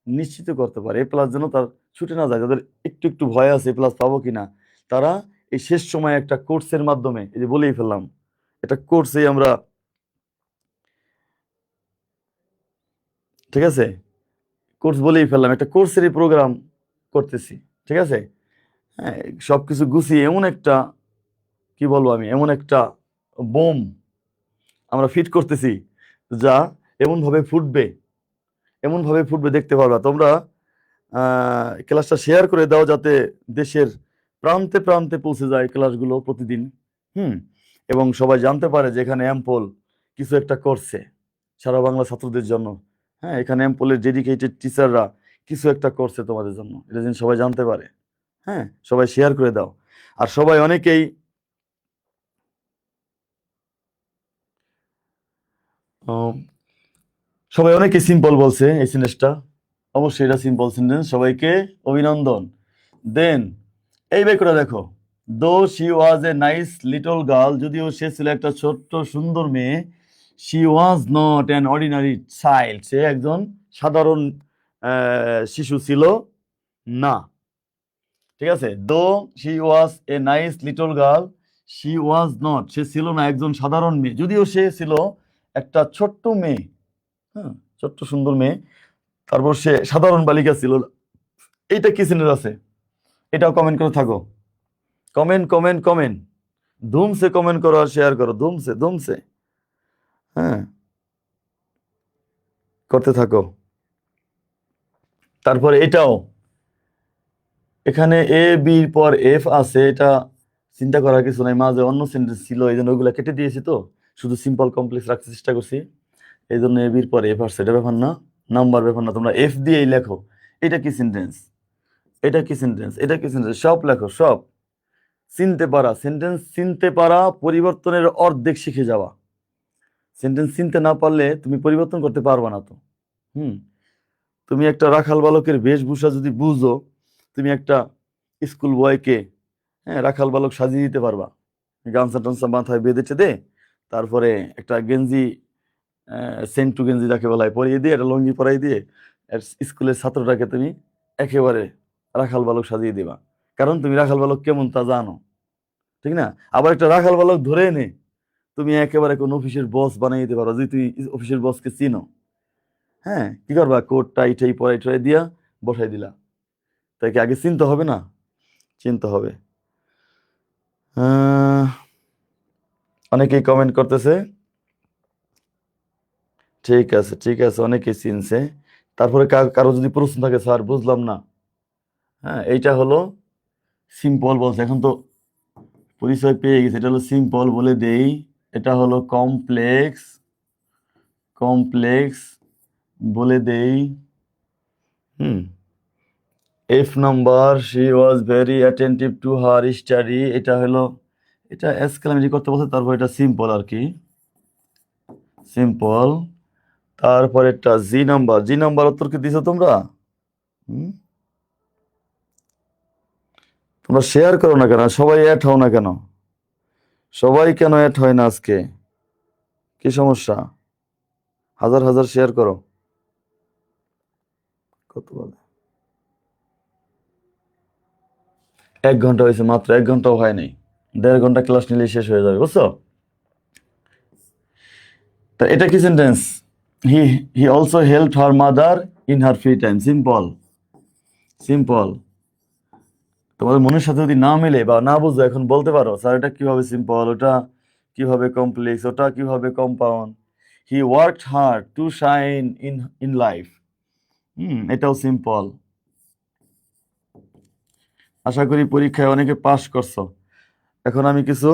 নিশ্চিত করতে পারে, এ প্লাস যেন তার ছুটে না যায়। যাদের একটু একটু ভয় আছে এ প্লাস পাবো কিনা, তারা এই শেষ সময় একটা কোর্সের মাধ্যমে, এই যে বলেই ফেললাম, এটা কোর্সেই আমরা, ঠিক আছে, কোর্স বলেই ফেললাম, একটা কোর্সেরই প্রোগ্রাম করতেছি। ঠিক আছে, হ্যাঁ, সবকিছু গুছিয়ে এমন একটা, কি বলবো আমি, এমন একটা বোম আমরা ফিট করতেছি যা এমন ভাবে ফুটবে দেখতে পারবা তোমরা। ক্লাসটা শেয়ার করে দাও যাতে দেশের প্রান্তে প্রান্তে পৌঁছে যায় ক্লাসগুলো প্রতিদিন। হুম, এবং সবাই জানতে পারে যে এখানে অ্যাম্পল কিছু একটা করছে সারা বাংলা ছাত্রদের জন্য। হ্যাঁ, এখানে অ্যাম্পলের ডেডিকেটেড টিচাররা কিছু একটা করছে তোমাদের জন্য, এটা যেন সবাই জানতে পারে। হ্যাঁ, সবাই শেয়ার করে দাও। আর সবাই অনেকেই আহ, সবাই অনেকে সিম্পল বলছে এই সেন্টেন্সটা, অবশ্যই এটা সিম্পল সেন্টেন্স, সবাইকে অভিনন্দন। দেন এই বাক্যটা দেখো, though she was a nice little girl, যদিও সে ছিল একটা ছোট্ট সুন্দর মেয়ে, she was not an ordinary child, সে একজন সাধারণ শিশু ছিল না। ঠিক আছে, though she was a nice little girl, she was not, সে ছিল না একজন সাধারণ মেয়ে, যদিও সে ছিল একটা ছোট্ট মেয়ে, হ্যাঁ, ছোট্ট সুন্দর মেয়ে, তারপর সে সাধারণ বালিকা ছিল না। এইটা কি সেন্টেন্স আছে, এটাও কমেন্ট করে থাকো। কমেন্ট কমেন্ট কমেন্ট, ধুমসে কমেন্ট করো আর শেয়ার করো, ধুমসে ধুমসে। হ্যাঁ, করতে থাকো। তারপরে এটাও, এখানে এ বির পর এফ আছে, এটা চিন্তা করার কিছু নাই, মাঝে অন্য সেন্টেন্স ছিল এই জন্য ওইগুলা কেটে দিয়েছি, তো শুধু সিম্পল কমপ্লেক্স রাখতে চেষ্টা করছি, এই জন্য এ বির পর এফ আসছে, এটা ব্যাপার না, নাম্বার ব্যাপার না, তোমরা এফ দিয়েই লেখো এটা কি সেন্টেন্স, এটা কি সেন্টেন্স, এটা কি সেন্টেন্স, সব লেখো, সব চিনতে পারা, সেন্টেন্স চিনতে পারা পরিবর্তনের অর্ধেক শিখে যাওয়া। সেন্টেন্স চিনতে না পারলে তুমি পরিবর্তন করতে পারবা না তো। হুম, তুমি একটা রাখাল বালকের বেশভূষা যদি বুঝো, তুমি একটা স্কুল বয়কে, হ্যাঁ, রাখাল বালক সাজিয়ে দিতে পারবা, গামছা টামছা মাথায় বেঁধে দে, তারপরে একটা গেঞ্জি, সেন্টু গেঞ্জি যাকে বলা হয়, পরিয়ে দিয়ে একটা লুঙ্গি পরাই দিয়ে স্কুলের ছাত্রটাকে তুমি একেবারে রাখাল বালক সাজিয়ে দিবা, কারণ তুমি রাখাল বালক কেমন তা জানো, ঠিক না? আবার একটা রাখাল বালক ধরে এনে তুমি একেবারে কোন অফিসের বস বানিয়ে দিতে পারো, যদি তুমি অফিসের বসকে চিনো, হ্যাঁ, কি করবা, কোট টাই টাই পরাই টরাই দিয়া বসাই দিলা, তাকে আগে চিনতে হবে না, চিনতে হবে। আহ, অনেকেই কমেন্ট করতেছে, ঠিক আছে ঠিক আছে, অনেকেই চিনছে। তারপরে কারো যদি প্রশ্ন থাকে, স্যার বুঝলাম না, হ্যাঁ, এইটা হলো সিম্পল বলছে, এখন তো পরিচয় পেয়ে গেছে, এটা হলো সিম্পল বলে দেই, এটা হলো কমপ্লেক্স, কমপ্লেক্স বলে দেই। Hmm, F number, she was very attentive to her study, এটা হলো, এটা এক্সক্লামেটরি করতে বলছে, তারপর এটা সিম্পল আর কি, সিম্পল। তারপর একটা জি নাম্বার, জি নাম্বার উত্তর কি দিছো তোমরা? হুম, তোমরা শেয়ার করো না কেন, সবাই অ্যাড হও না কেন, সবাই কেন অ্যাড হয় না আজকে, কি সমস্যা? হাজার হাজার শেয়ার করো। কত বলে 1 ঘন্টা হয়েছে মাত্র, 1 ঘন্টাও হয় নাই, 1.5 ঘন্টা ক্লাস নিলেই শেষ হয়ে যাবে, বুঝছো? তা এটা কি sentence? He he also helped her mother in her free time, simple, simple. তোমাদের মনের সাথে যদি না মিলে বা না বুঝো, এখন বলতে পারো স্যার এটা কিভাবে সিম্পল, ওটা কিভাবে কমপ্লেক্স, ওটা কিভাবে compound. He worked hard to shine in in life, এটাও সিম্পল। আশা করি পরীক্ষায় অনেকে পাস করছো। এখন আমি কিছু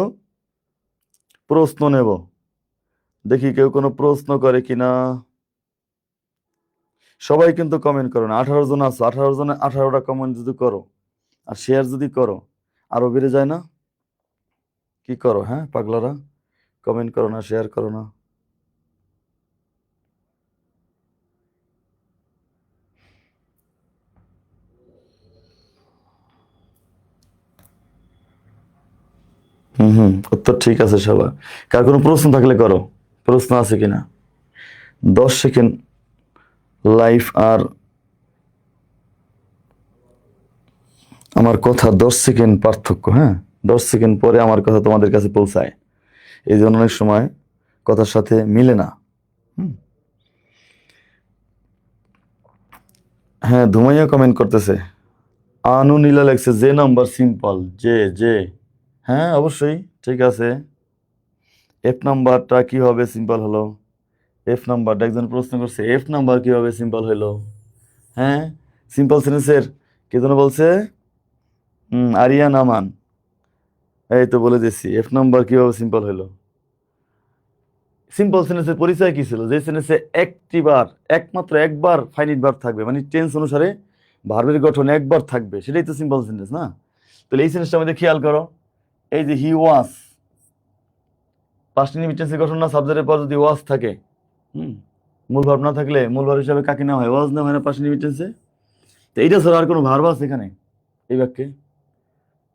প্রশ্ন নেব, দেখি কেউ কোনো প্রশ্ন করে কিনা। সবাই কিন্তু কমেন্ট করো না, 18 জন আছো, 18 জনে 18টা কমেন্ট যদি করো আর শেয়ার যদি করো, আরো বেড়ে যায় না? কি করো হ্যাঁ পাগলারা, কমেন্ট করো না, শেয়ার করো না। উত্তর ঠিক আছে সবার। কার কোনো প্রশ্ন থাকলে করো, প্রশ্ন আছে কিনা। 10 সেকেন্ড লাইফ, আর আমার কথা 10 সেকেন্ড পার্থক্য, হ্যাঁ, 10 সেকেন্ড পরে আমার কথা তোমাদের কাছে পৌঁছায়, এই জন্য অনেক সময় কথার সাথে মিলে না। হুম, হ্যাঁ, ধুমাইয়া কমেন্ট করতেছে, আনু নীলা লেখছে যে নাম্বার সিম্পল, যে যে, হ্যাঁ অবশ্যই ঠিক আছে। এফ নাম্বারটা কিভাবে সিম্পল হলো? এফ নাম্বারটা একজন প্রশ্ন করছে, এফ নাম্বার কিভাবে সিম্পল হলো? হ্যাঁ, সিম্পল সেন্টেন্সের কে যেন বলছে, আরিয়ান আমান, এই তো বলে দিচ্ছি, এফ নাম্বার কিভাবে সিম্পল হলো। সিম্পল সেন্টেন্সের পরিচয় কি ছিল? যে সেন্টেন্সে একটি বার, একমাত্র একবার ফাইনিট ভার্ব থাকবে, মানে টেন্স অনুসারে ভার্বের গঠন একবার থাকবে, সেটাই তো সিম্পল সেন্টেন্স না? তাহলে এই সেন্টেন্সটা আমাদের খেয়াল করো, এই যে হি ওয়াজ, পাস্ট ইনডিফিনিটেন্সের গঠন না, সাবজেক্টের পর যদি ওয়াজ থাকে, হুম, মূল ভার্ব না থাকলে মূল ভার্ব হিসাবে কাকে নেওয়া হয়? ওয়াজ নেওয়া হয় না পাস্ট ইনডিফিনিটেন্সে? তো এইটা ছাড়া আর কোনো ভার্ব আছে এখানে এই বাক্যে?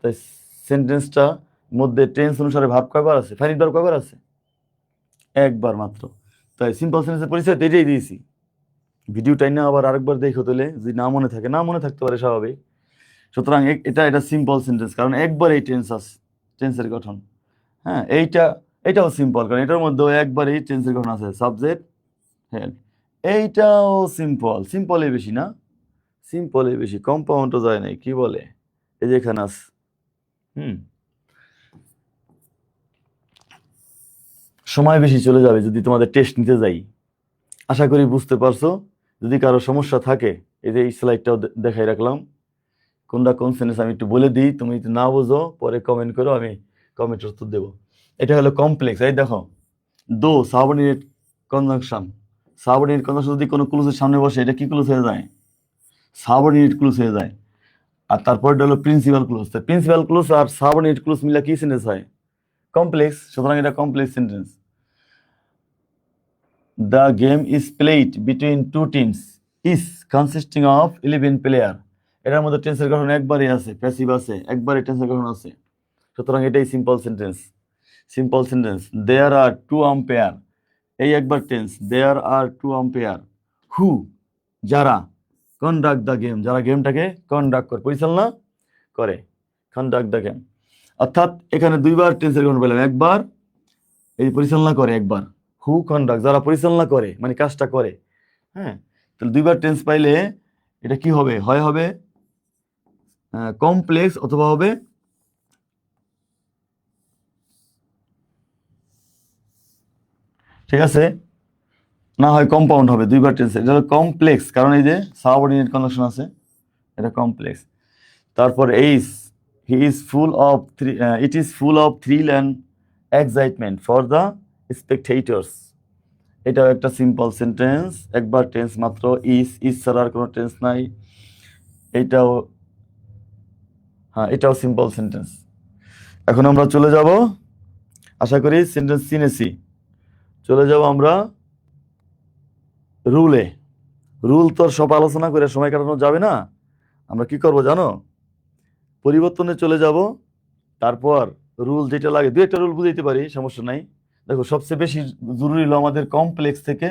তাই সেন্টেন্সটা মধ্যে টেন্স অনুসারে ভার্ব কয়বার আছে, ফাইনিট ভার্ব কয়বার আছে? একবার মাত্র। তাই সিম্পল সেন্টেন্সের পরিচয় তো এটাই দিয়েছি। ভিডিওটাই না আবার আরেকবার দেখো, তাহলে যদি না মনে থাকে, না মনে থাকতে পারে স্বাভাবিক। সুতরাং এটা সিম্পল সেন্টেন্স, কারণ একবার এই টেন্স আছে, টেন্সের গঠন। হ্যাঁ, এইটাও সিম্পল, কারণ এটার মধ্যেও একবার এই টেন্সের গঠন আছে, সাবজেক্ট হেল্প। এইটাও সিম্পল, সিম্পলই বেশি না, সিম্পলই বেশি, কম্পাউন্ডও যায় নাই, কি বলে, এই যে এখানে আছে। হুম, সময় বেশি চলে যাবে যদি তোমাদের টেস্ট নিতে যাই, আশা করি বুঝতে পারছো। যদি কারো সমস্যা থাকে, এই যে এই স্লাইডটাও দেখাই রাখলাম, কোনটা কোন সেন্টেন্স আমি একটু বলে দিই, তুমি যদি না বোঝো পরে কমেন্ট করো, আমি কমেন্টের উত্তর দেবো। এটা হলো কমপ্লেক্স। এই দেখো, দো সাবঅর্ডিনেট কনজাংশন, সাবঅর্ডিনেট কনজাংশন যদি কোনো ক্লুজের সামনে বসে, এটা কি ক্লুজ হয়ে যায়? সাবঅর্ডিনেট ক্লুজ হয়ে যায়। আর তারপরটা হলো প্রিন্সিপাল ক্লুজ। প্রিন্সিপাল ক্লুজ আর সাবঅর্ডিনেট ক্লুজ মিলে কি সেন্টেন্স হয়? কমপ্লেক্স। সুতরাং এটা complex sentence. The game is played between two teams is consisting of 11 player. এটার মধ্যে টেন্সের গঠন একবারই আছে, প্যাসিভ আছে, একবারই টেন্সের গঠন আছে। সুতরাং এটাই simple sentence. Simple sentence. There are two umpire, এই একবার tense. There are two umpire who, যারা, কন্ডাক্ট দ্য গেম, যারা গেমটাকে কন্ডাক্ট করে, পরিচালনা করে, কন্ডাক্ট দ্য গেম। অর্থাৎ এখানে দুইবার টেন্সের গঠন পেলাম, একবার এই পরিচালনা করে, একবার হু কন্ডাক্ট, যারা পরিচালনা করে মানে কাজটা করে। হ্যাঁ, তাহলে দুইবার টেন্স পাইলে এটা কি হবে? হয় হবে কমপ্লেক্স, অথবা হবে ঠিক আছে, না হয় কম্পাউন্ড হবে। দুইবার টেন্স, এটা হলো কমপ্লেক্স, কারণ এই যে সাবঅর্ডিনেট কনজাংশন আছে, এটা কমপ্লেক্স। তারপর এইস, he is full of it is full of thrill and excitement for the spectators. এটাও একটা সিম্পল সেন্টেন্স, একবার টেন্স মাত্র, ইজ ছাড়া আর কোনো টেন্স নাই। এইটাও, হ্যাঁ, এটাও সিম্পল সেন্টেন্স। এখন আমরা চলে যাব, আশা করি সেন্টেন্স চিনেছি, চলে যাব আমরা রুলে। রুল তো সব আলোচনা করে সময় কাটানো যাবে না। আমরা কি করব জানো? পরিবর্তনে চলে যাব, তারপর রুল যেটা লাগে, দু একটা রুল বুঝাইতে পারি, সমস্যা নাই। দেখো, সবচেয়ে বেশি জরুরি হলো আমাদের কমপ্লেক্স থেকে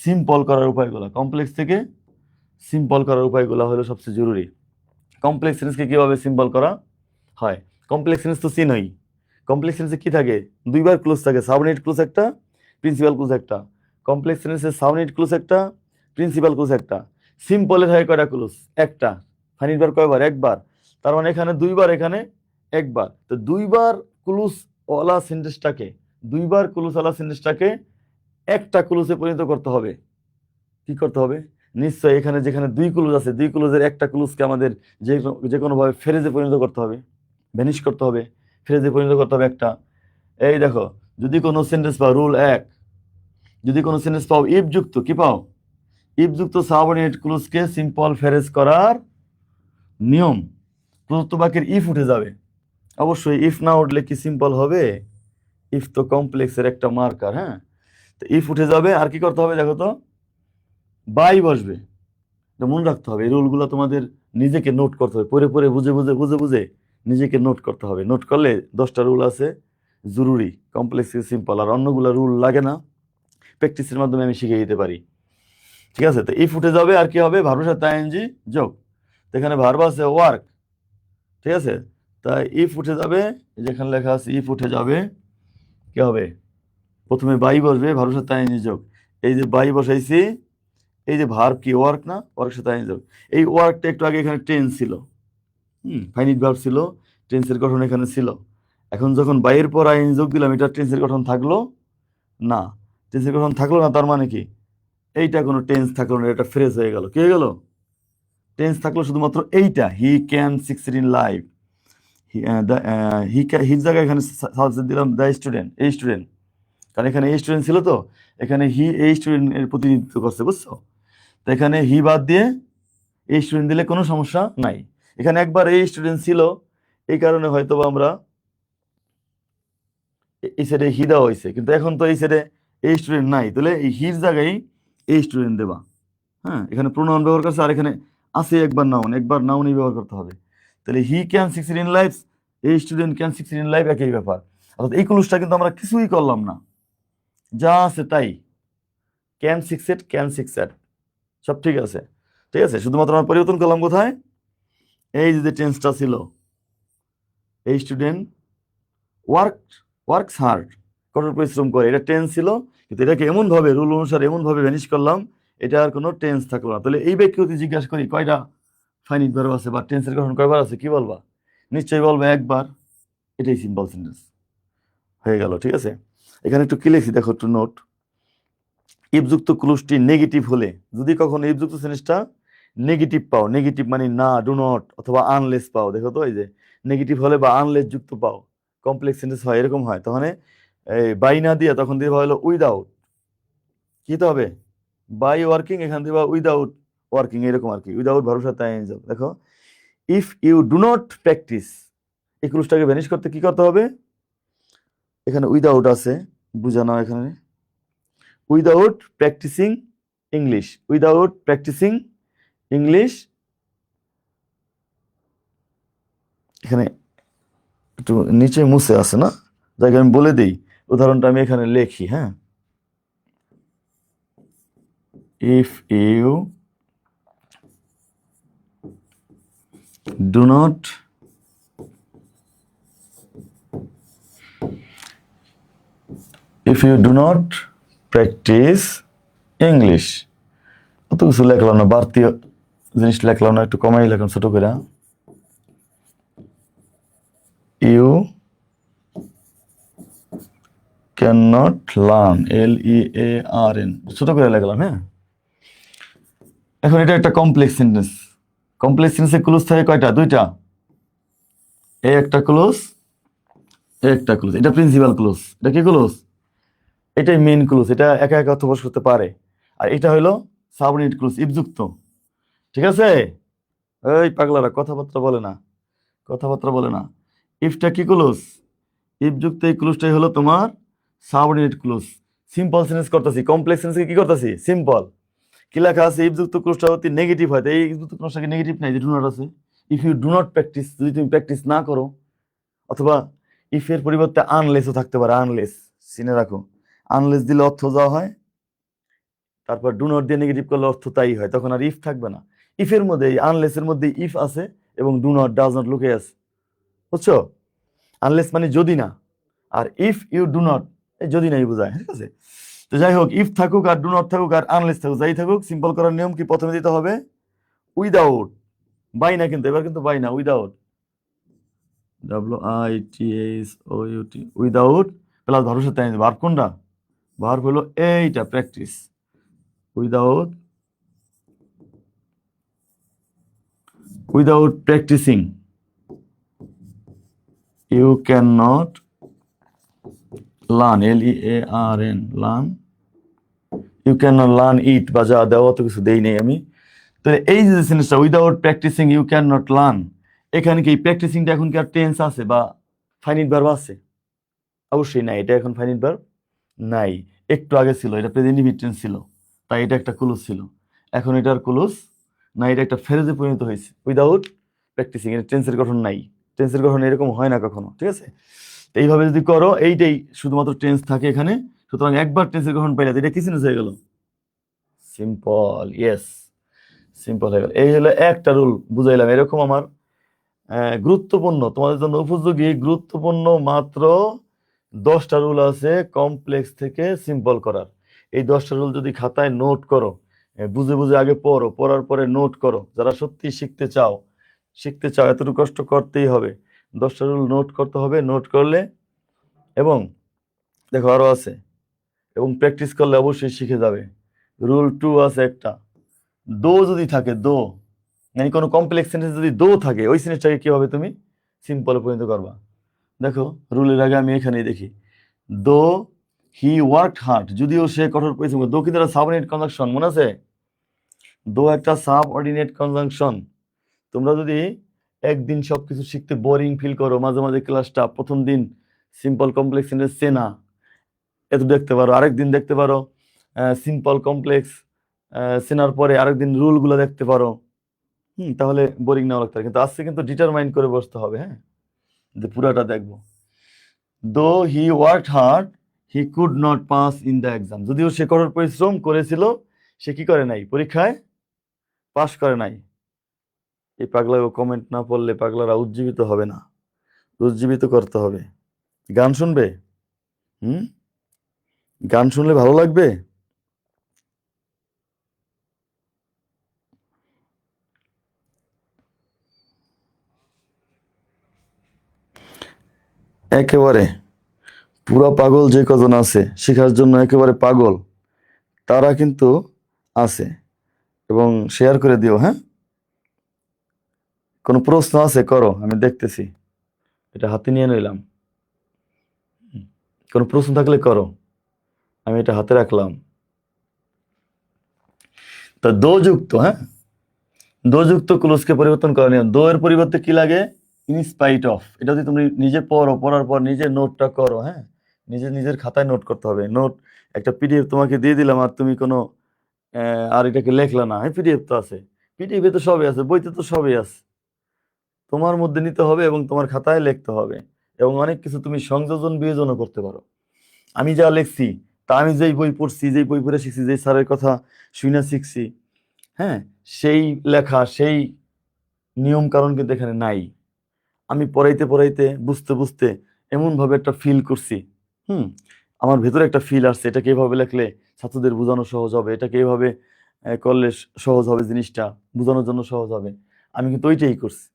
সিম্পল করার উপায়গুলো। কমপ্লেক্স থেকে সিম্পল করার উপায়গুলো হলো সবচেয়ে জরুরি। কমপ্লেক্স সেন্সকে কিভাবে সিম্পল করা হয়? কমপ্লেক্স সেন্স তো চিনোই। কমপ্লেক্স সেন্সে কি থাকে? দুইবার ক্লোজ থাকে, সাবঅর্ডিনেট ক্লোজ একটা, প্রিন্সিপাল ক্লোজ একটা। কমপ্লেক্স সেন্সে সাবঅর্ডিনেট ক্লোজ একটা, প্রিন্সিপাল ক্লোজ একটা। সিম্পলের হয় কয়টা ক্লোজ? একটা। ফাইনাইট বার কয়বার? একবার। তার মানে এখানে দুইবার, এখানে একবার। তো দুইবার ক্লোজ ওয়ালা সেন্টেন্সটাকে, দুইবার ক্লোজ ওয়ালা সেন্টেন্সটাকে একটা ক্লোজে পরিণত করতে হবে। কি করতে হবে? নিশ্চয় এখানে যেখানে দুই ক্লোজ আছে, দুই ক্লোজের একটা ক্লোজকে আমাদের যে কোনোভাবে ফ্রেজে পরিণত করতে হবে, ভ্যানিশ করতে হবে, ফ্রেজে পরিণত করতে হবে একটা। এই দেখো, যদি কোনো সেন্টেন্স পাও, রুল 1, যদি কোনো সেন্টেন্স পাও ইফ যুক্ত, কি পাও? ইফ যুক্ত সাবঅর্ডিনেট ক্লোজকে সিম্পল ফ্রেজ করার নিয়ম, প্রদত্ত বাক্যের ইফ উঠে যাবে। অবশ্যই ইফ না উঠলে কি সিম্পল হবে? ইফ তো কমপ্লেক্সের একটা মার্কার। হ্যাঁ, তো ইফ উঠে যাবে। আর কি করতে হবে দেখো তো? বাই বসবে। এটা মনে রাখতে হবে। এই রুলগুলো তোমাদের নিজেকে নোট করতে হবে, পড়ে পড়ে বুঝে বুঝে বুঝে বুঝে নিজেকে নোট করতে হবে। নোট করলে 10টা রুল আছে জরুরি, কমপ্লেক্স সিম্পল, আর অন্যগুলো রুল লাগে না, প্র্যাকটিসের মাধ্যমে আমি শিখিয়ে দিতে পারি। ঠিক আছে, তো ইফ উঠে যাবে। আর কি হবে? ভার্বের সাথে আইএনজি যোগ। তো এখানে ভার্ব আছে ওয়ার্ক, ঠিক আছে, তাই ইফ উঠে যাবে। যেখানে লেখা আছে ইফ উঠে যাবে, কি হবে? প্রথমে বাই বসবে, ভার্বের সাথে আইএনজি যোগ। এই যে বাই বসাইছি, এই যে ভার্ব কি? ওয়ার্ক না? ওয়ার্কের সাথে আইএনজি যোগ। এই ওয়ার্কটা একটু আগে এখানে টেন্স ছিল, ফাইনিট ভার্ব ছিল, টেন্সের গঠন এখানে ছিল। এখন যখন বাইয়ের পর আইএনজি যোগ দিলাম, এটা টেন্সের গঠন থাকলো না। টেন্সের গঠন থাকলো না, তার মানে কি? এইটা কোনো টেন্স থাকলো না, এটা ফ্রেজ হয়ে গেল। কি হয়ে গেল? টেন্স থাকলো শুধুমাত্র এইটা, হি ক্যান সিক্সিড ইন লাইফ। হির জায়গায় এখানে সাবজেক্ট দিলাম দ্য স্টুডেন্ট, এই স্টুডেন্ট, কারণ এখানে এই স্টুডেন্ট ছিল, তো এখানে হি এই স্টুডেন্টের প্রতিনিধিত্ব করছে, বুঝছো? তো এখানে হি বাদ দিয়ে এই স্টুডেন্ট দিলে কোনো সমস্যা নাই। এখানে একবার এই স্টুডেন্ট ছিল, এই কারণে হয়তো আমরা এই সাইডে হি দেওয়া হয়েছে, কিন্তু এখন তো এই সাইডে এই স্টুডেন্ট নাই, তাহলে এই হির জায়গায় এই স্টুডেন্ট দেবা। হ্যাঁ, এখানে প্রোনাউন ব্যবহার করছে, আর এখানে আছে একবার নাউন, একবার নাউনই ব্যবহার করতে হবে। তাহলে হি ক্যান সিক্সিড ইন লাইফ, এই স্টুডেন্ট ক্যান সিক্সিড ইন লাইফ, একই ব্যাপার। অর্থাৎ এই ক্লুজটা কিন্তু আমরা কিছুই করলাম না, যা আছে তাই। ক্যান সিক্সিড, ক্যান সিক্সিড, সব ঠিক আছে। ঠিক আছে, শুধুমাত্র আমরা পরিবর্তন করলাম কোথায়? এই যে টেন্সটা ছিল, এই স্টুডেন্ট ওয়ার্কস হার্ড, কঠোর পরিশ্রম করে, এটা টেন্স ছিল, কিন্তু এটাকে এমনভাবে রুল অনুসারে এমনভাবে ভ্যানিশ করলাম, এটা আর কোনো টেন্স থাকলো না। তাহলে এই ব্যক্তি যদি জিজ্ঞাসা করি কয়টা ফাইনিট ভার্ব আছে বা টেন্সের গঠন কয়বার আছে, কি বলবা? নিশ্চয়ই বলবে একবার। এটাই সিম্পল সেন্টেন্স হয়ে গেল। ঠিক আছে, এখানে একটু কি লিখছি দেখো, একটু নোট। ইফযুক্ত ক্লুজটি নেগেটিভ হলে, যদি কখনো ইফযুক্ত সেন্টেন্সটা নেগেটিভ পাও, নেগেটিভ মানে না, ডু নট অথবা আনলেস পাও, দেখো তো এই যে নেগেটিভ হলে বা আনলেস যুক্ত পাও, কমপ্লেক্স সেন্টেন্স হয়, এরকম হয়, তখন এই বাই না দিয়ে তখন দিবা হলো উইদাউট, কি তো হবে, বাই ওয়ার্কিং, এখান দিবা উইদাউট ওয়ার্কিং, এরকম আর কি, উইদাউট ভরসা তাই যাও। দেখো if you do not practise, এই ক্লুজটাকে ভ্যানিশ করতে কি করতে হবে, এখানে উইদাউট আছে, বুঝানো এখানে, without practising English, without practising English, এখানে একটু নিচে মুছে আছে না, যাকে আমি বলে দিই, উদাহরণটা আমি এখানে লিখি, হ্যাঁ, if you do not practise English, অত কিছু লেখলাম না, বাড়তি জিনিস লেখলাম না, একটু কমাই লেখলাম ছোট করে, you can not learn, LEARN, ছোট করে লিখলাম, হ্যাঁ। এখন এটা একটা কমপ্লেক্স সেন্টেন্স, কমপ্লেক্স সেন্টেন্সে ক্লোজ থাকে কয়টা, দুইটা, এই একটা ক্লোজ, এই একটা ক্লোজ, এটা প্রিন্সিপাল ক্লোজ, এটা কি ক্লোজ, এটাই মেইন ক্লোজ, এটা একা একা অর্থ প্রকাশ করতে পারে, আর এটা হলো সাবঅর্ডিনেট ক্লোজ, ইফযুক্ত, ঠিক আছে, এই পাগলারা কথাবার্তা বলে না, কথাবার্তা বলে না, ইফটা কি ক্লোজ, ইফযুক্ত এই ক্লোজটাই হলো তোমার সাবঅর্ডিনেট ক্লোজ। সিম্পল সেন্টেন্স করতেছি, কমপ্লেক্স সেন্টেন্সে কি করতেছি, সিম্পল, কি লেখা আছে, ইফযুক্ত ক্লোজটা অতি নেগেটিভ হয়, তাই এই ইফযুক্ত ক্লোজটা কি নেগেটিভ নাই, যে ডু নট আছে, if you do not practise, যদি তুমি প্র্যাকটিস না করো, অথবা ইফ এর পরিবর্তে আনলেসও থাকতে পারে, আনলেস চিনে রাখো, আনলেস দিলে অর্থ যাওয়া হয়, তারপর ডু নট দিয়ে নেগেটিভ করলে অর্থ তাই হয়, তখন আর ইফ থাকবে না, ইফের মধ্যে, আনলেসের মধ্যে ইফ আছে এবং ডু নট, ডাজ নট লুকে আছে, বুঝছো, আনলেস মানে যদি না, আর ইফ ইউ ডু নট যদি নাই বোঝায়, ঠিক আছে। তো যাই হোক, ইফ থাকুক আর ডু নট থাকুক আর আনলেস থাকুক, যাই থাকুক, সিম্পল করার নিয়ম কি, প্রথমে দিতে হবে উইদাউট, বাই না কিন্তু, এবার কিন্তু বাই না, উইদাউট, WITHOUT, উইদাউট প্লাস ভরসা তাই, ভার্ব কোনটা, ভার্ব হলো এইটা, practice, without practising you can not learn, LEARN, learn, you can not learn it, বা যা দেওয়া তো কিছু দেই নেই আমি, তো এই যে সেন্টেন্সটা without practising you can not learn, এখানে কি প্র্যাকটিসিংটা এখন কি আর টেন্স আছে বা ফাইনিট ভার্ব আছে, অবশ্যই নাই, এটা এখন ফাইনিট ভার্ব নাই, একটু আগে ছিল, এটা প্রেজেন্ট ইনডিফিনিট টেন্স ছিল, তাই এটা একটা ক্লোজ ছিল, এখন এটার ক্লোজ না, এটা একটা ফ্রেজে পরিণত হয়েছে, উইদাউট প্র্যাকটিসিং, এটা টেন্সের গঠন নাই, টেন্সের গঠন এরকম হয় না কখনো, ঠিক আছে। তো এইভাবে যদি করো, এইটাই শুধুমাত্র টেন্স থাকে এখানে, সুতরাং একবার টেন্সের গঠন পাইলে এটা কি সেন্টেন্স হয়ে গেল, সিম্পল, ইয়েস, সিম্পল হয়ে গেল। এই হলো একটা রুল বুঝাইলাম, এরকম আমার গুরুত্বপূর্ণ, তোমাদের জন্য উপযোগী গুরুত্বপূর্ণ মাত্র 10টা রুল আছে কমপ্লেক্স থেকে সিম্পল করার। এই 10টা রুল যদি খাতায় নোট করো, বুঝে বুঝে আগে পড়ো, পড়ার পরে নোট করো, যারা সত্যি শিখতে চাও এতটুকু কষ্ট করতেই হবে, 10টা রুল নোট করতে হবে, নোট করলে, এবং দেখো আরো আছে, এবং প্র্যাকটিস করলে অবশ্যই শিখে যাবে। রুল 2 আছে একটা, দো যদি থাকে, দো মানে কোনো কমপ্লেক্স সেন্টেন্স যদি দো থাকে, ওই সেন্টেন্সটাকে কিভাবে তুমি সিম্পলে পরিণত করবা। দেখো রুলের আগে আমি এখানেই দেখি, দো হি ওয়ার্কড হার্ড, যদিও সে কঠোর পরিশ্রম করে, দো কিন্তু একটা সাবঅর্ডিনেট কনজাংশন, মনে আছে, দো একটা সাবঅর্ডিনেট কনজাংশন। তোমরা যদি একদিন সবকিছু শিখতে বোরিং ফিল করো, মাঝে মাঝে ক্লাসটা, প্রথম দিন সিম্পল কমপ্লেক্স সেন্টেন্স চেনা এত দেখতে পারো, আরেকদিন দেখতে পারো সিম্পল কমপ্লেক্স চেনার পরে আরেকদিন রুলগুলো দেখতে পারো, তাহলে বোরিং না লাগতে পারে। কিন্তু আজকে কিন্তু ডিটারমাইন করে বসতে হবে, হ্যাঁ, যে পুরাটা দেখবো। দো হি worked hard he could not pass in the exam, যদিও সে কঠোর পরিশ্রম করেছিল, সে কি করে নাই, পরীক্ষায় পাশ করে নাই। এই পাগলা কমেন্ট না পড়লে পাগলারা উজ্জীবিত হবে না, উজ্জীবিত করতে হবে। গান শুনবে, হুম, গান শুনলে ভালো লাগবে। একেবারে পুরা পাগল যে কজন আছে শেখার জন্য, একেবারে পাগল, তারা কিন্তু আছে, এবং শেয়ার করে দিও। হ্যাঁ, কোনো প্রশ্ন আছে করো, আমি দেখতেছি। এটা হাতে নিয়ে নিলাম। কোনো প্রশ্ন থাকলে করো, আমি এটা হাতে রাখলাম। তা দো যুক্ত, হ্যাঁ, দো যুক্ত ক্লোজকে পরিবর্তন করা নিয়ম। দো এর পরিবর্তে কি লাগে? In spite of. এটা যদি তুমি নিজে পড়ো, পড়ার পর নিজে নোটটা করো। হ্যাঁ, নিজের খাতায় নোট করতে হবে। নোট একটা পিডিএফ তোমাকে দিয়ে দিলাম, আর তুমি কোনো আর এটাকে লেখলা না। হ্যাঁ, পিডিএফ তো আছে, পিডিএফ এ তো সবই আছে, বইতে তো সবই আছে। তোমার মধ্যে নিতে হবে এবং তোমার খাতায় লিখতে হবে, এবং অনেক কিছু তুমি সংযোজন বিয়োজনও করতে পারো। আমি যা লিখছি, তা আমি যেই বই পড়ছি, যেই বই পড়ে শিখছি, যেই স্যারের কথা শুনে শিখছি, হ্যাঁ, সেই লেখা, সেই নিয়ম কারণ কিন্তু এখানে নাই। আমি পড়াইতে পড়াইতে, বুঝতে বুঝতে এমন ভাবে একটা ফিল করছি। হুম, আমার ভেতরে একটা ফিল আসছে, এটাকে এইভাবে লেখলে ছাত্রদের বোঝানো সহজ হবে, এটাকে এইভাবে করলে সহজ হবে, জিনিসটা বোঝানোর জন্য সহজ হবে। আমি কিন্তু ওইটাই করছি।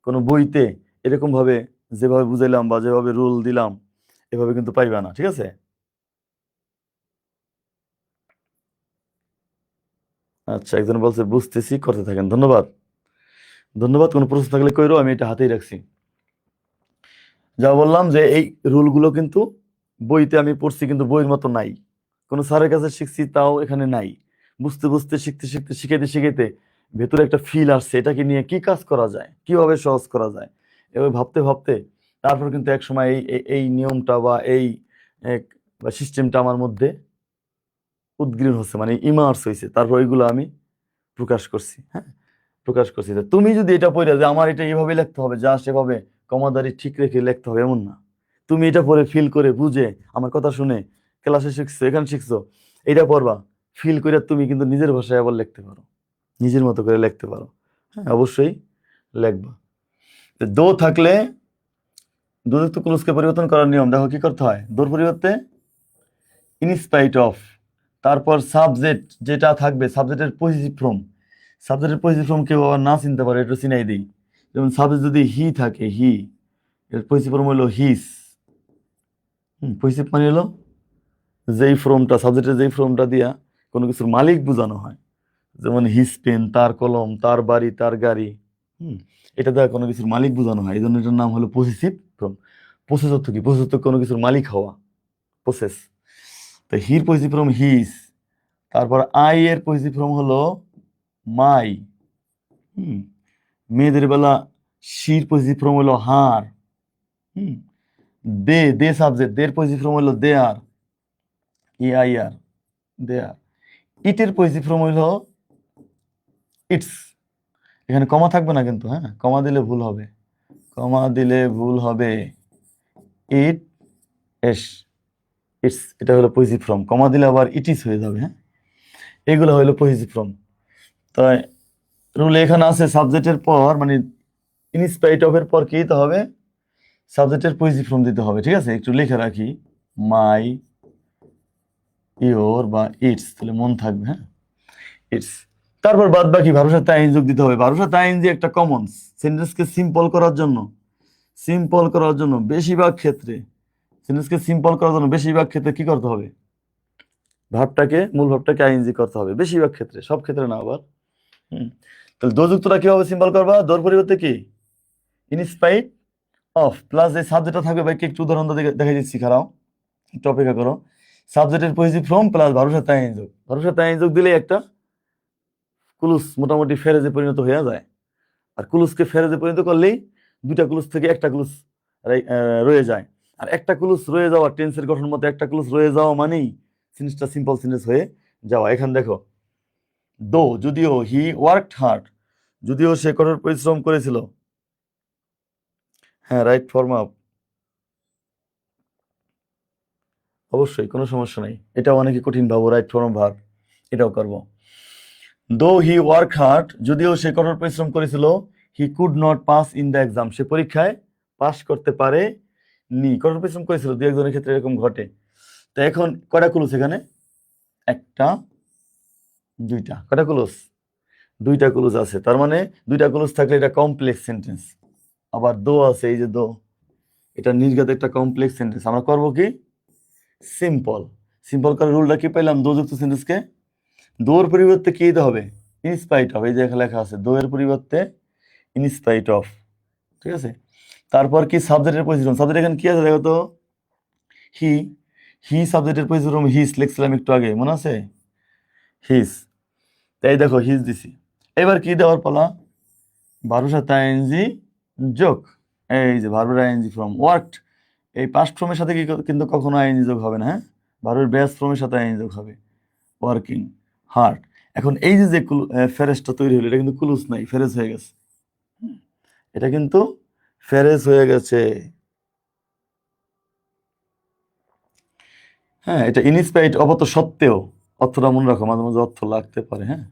কোনো বইতে এরকম ভাবে যেভাবে বুঝাইলাম বা যেভাবে রুল দিলাম, এভাবে কিন্তু পাইবা না। ঠিক আছে? আচ্ছা, একজন বলছে বুঝতেছি, করতে থাকেন। ধন্যবাদ, ধন্যবাদ। কোনো প্রশ্ন থাকলে কইরো, আমি এটা হাতেই রাখছি। যা বললাম যে এই রুলগুলো কিন্তু বইতে আমি পড়ছি, কিন্তু বইয়ের মতো নাই। কোনো স্যারের কাছে শিখছি, তাও এখানে নাই। বুঝতে বুঝতে, শিখতে শিখতে, শিখাইতে শিখাইতে ভেতরে একটা ফিল আসছে, এটাকে নিয়ে কি কাজ করা যায়, কিভাবে সহজ করা যায়, এভাবে ভাবতে ভাবতে তারপর কিন্তু এক সময় এই নিয়মটা বা এই বা সিস্টেমটা আমার মধ্যে উদ্গ্রীব হচ্ছে, মানে ইমার্স হয়েছে। তারপর ওইগুলো আমি প্রকাশ করছি। হ্যাঁ, প্রকাশ করছি। তা তুমি যদি এটা পড়ে যে আমার এটা এইভাবে লিখতে হবে, যা সেভাবে কমাদারি ঠিক রেখে লিখতে হবে, এমন না। তুমি এটা পড়ে ফিল করে বুঝে, আমার কথা শুনে ক্লাসে শিখছো, এখানে শিখছো, এটা পড়বা, ফিল করে তুমি কিন্তু নিজের ভাষায় আবার লিখতে পারো, নিজের মতো করে লিখতে পারো। হ্যাঁ, অবশ্যই লিখবা। তো দো থাকলে দোযুক্ত ক্লোজকে পরিবর্তন করার নিয়ম দেখো কি করতে হয়। দোর পরিবর্তে ইন স্পাইট অফ, তারপর সাবজেক্ট যেটা থাকবে, সাবজেক্টের পজিটিভ ফর্ম। সাবজেক্টের পজিটিভ ফর্ম কেউ আবার না চিনতে পারে, এটা চিনাই দিই। যেমন সাবজেক্ট যদি হি থাকে, হি এর পজিটিভ ফর্ম হলো হিস। পজিটিভ মানে হলো যেই ফর্মটা, সাবজেক্টের যেই ফর্মটা দিয়া কোনো কিছুর মালিক বোঝানো হয়। যেমন হিস পেন, তার কলম, তার বাড়ি, তার গাড়ি। হুম, এটা দ্বারা কোনো কিছুর মালিক বোঝানো হয়, এই জন্য এটার নাম হলো পজিটিভ ফর্ম। প্রসেস অর্থ কি? প্রসেস অর্থ কোনো কিছুর মালিক হওয়া, প্রসেস। তো হির পজিটিভ ফর্ম হিস। তারপর আই এর পজিটিভ ফর্ম হলো মাই। হুম, মেয়েদের বেলা শির পজিটিভ ফর্ম হলো হার। হুম, দে সাবজেক্ট, দের পজিটিভ ফর্ম হলো দেয়ার, ই আই আর, দেয়ার। ইটের পজিটিভ ফর্ম হলো ইটস। এখানে কমা থাকবে না কিন্তু, হ্যাঁ, কমা দিলে ভুল হবে, কমা দিলে ভুল হবে। ইট এস, ইটস, এটা হলো পজিটিভ ফর্ম। কমা দিলে আবার ইট ইস হয়ে যাবে। হ্যাঁ, এগুলো হলো পজিটিভ ফর্ম। তাই রুল এখানে আছে, সাবজেক্টের পর মানে ইনস্পাইট অফ এর পর কি দিতে হবে? সাবজেক্টের পজিটিভ ফর্ম দিতে হবে। ঠিক আছে, একটু লিখে রাখি, মাই, ইওর বা ইটস, তাহলে মন থাকবে। হ্যাঁ, ইটস। তারপর বাদ বাকি ভার্বের সাথে আইএনজি যোগ দিতে হবে। ভার্বের সাথে আইএনজি একটা কমন, সেন্টেন্সকে সিম্পল করার জন্য, সিম্পল করার জন্য বেশিরভাগ ক্ষেত্রে, সেন্টেন্সকে সিম্পল করার জন্য বেশিরভাগ ক্ষেত্রে কি করতে হবে? ভার্বটাকে, মূল ভার্বটাকে আইএনজি করতে হবে, বেশিরভাগ ক্ষেত্রে, সব ক্ষেত্রে না আবার। হুম, তাহলে দো যুক্তটা কিভাবে সিম্পল করবা? দোর পরিবর্তে কি? ইনস্পাইট অফ প্লাস যে সাবজেক্টটা থাকবে, ভাইকে একটু উদাহরণ দেখা দিচ্ছি, খারাও একটু অপেক্ষা করো। সাবজেক্টের পজিটিভ ফর্ম প্লাস ভার্বের সাথে আইএনজি যোগ, ভার্বের সাথে আইএনজি যোগ দিলে একটা ক্লুজ মোটামুটি ফ্রেজে পরিণত হয়ে যায়। আর ক্লুজকে ফ্রেজে পরিণত করলেই দুইটা ক্লুজ থেকে একটা ক্লুজ রয়ে যায়। আর একটা ক্লুজ রয়ে যাওয়া, টেন্সের গঠন মতো একটা ক্লুজ রয়ে যাওয়া মানেই সিনেসটা সিম্পল সেন্টেন্স হয়ে যাওয়া। এখানে দেখো, দো যদিও হি ওয়ার্কড হার্ড, যদিও সে কঠোর পরিশ্রম করেছিল। হ্যাঁ, রাইট ফর্ম আপ, অবশ্যই কোনো সমস্যা নেই। এটাও অনেকে কঠিন ভাবো, রাইট ফর্ম ভার্ব, এটাও করবো। দো হি ওয়ার্ক হার্ড, যদিও সে কঠোর পরিশ্রম করেছিল, he could not pass in the exam, সে পরীক্ষায় পাস করতে পারে নি। কঠোর পরিশ্রম করেছিল, দু একজনের ক্ষেত্রে এরকম ঘটে। তো এখন কয়টা ক্লুজ এখানে? একটা, দুইটা। কয়টা ক্লুজ? দুইটা ক্লুজ আছে। তার মানে দুইটা ক্লুজ থাকলে এটা কমপ্লেক্স সেন্টেন্স। আবার দো আছে, এই যে দো, এটা নির্গত একটা কমপ্লেক্স সেন্টেন্স। আমরা করবো কি? সিম্পল। সিম্পল করার রুলটা কি পেলাম? দো যুক্ত সেন্টেন্সকে দোর পরিবর্তে কি দিতে হবে? In spite of. এই যে এখানে লেখা আছে দোয়ের পরিবর্তে ইনস্পাইট অফ। ঠিক আছে, তারপর কি সাবজেক্টের পজিশন? সাবজেক্ট এখানে কি আছে দেখো তো, হি। হি সাবজেক্টের পজিশন হিস লিখছিলাম একটু আগে, মনে আছে? হিস। তাই দেখো হিস দিছি। এবার কি দেওয়ার পালা? ভার্বের সাথে আইএনজি যোগ। এই যে ভার্বের আইএনজি ফর্ম ওয়ার্ক। এই পাস্ট ফর্মের সাথে কিন্তু কখনো আইএনজি যোগ হবে না, হ্যাঁ? ভার্বের বেস ফর্মের সাথে আইএনজি যোগ হবে। Working hard. এখন এই যে ফেরেজটা তৈরি হলো, এটা কিন্তু ক্লুজ নাই, ফেরেজ হয়ে গেছে। এটা কিন্তু ফেরেজ হয়ে গেছে। হ্যাঁ, এটা ইনস্পাইট অবত সত্ত্বেও, অর্থটা মনে রাখো, মাঝে মাঝে অর্থ লাগতে পারে, হ্যাঁ?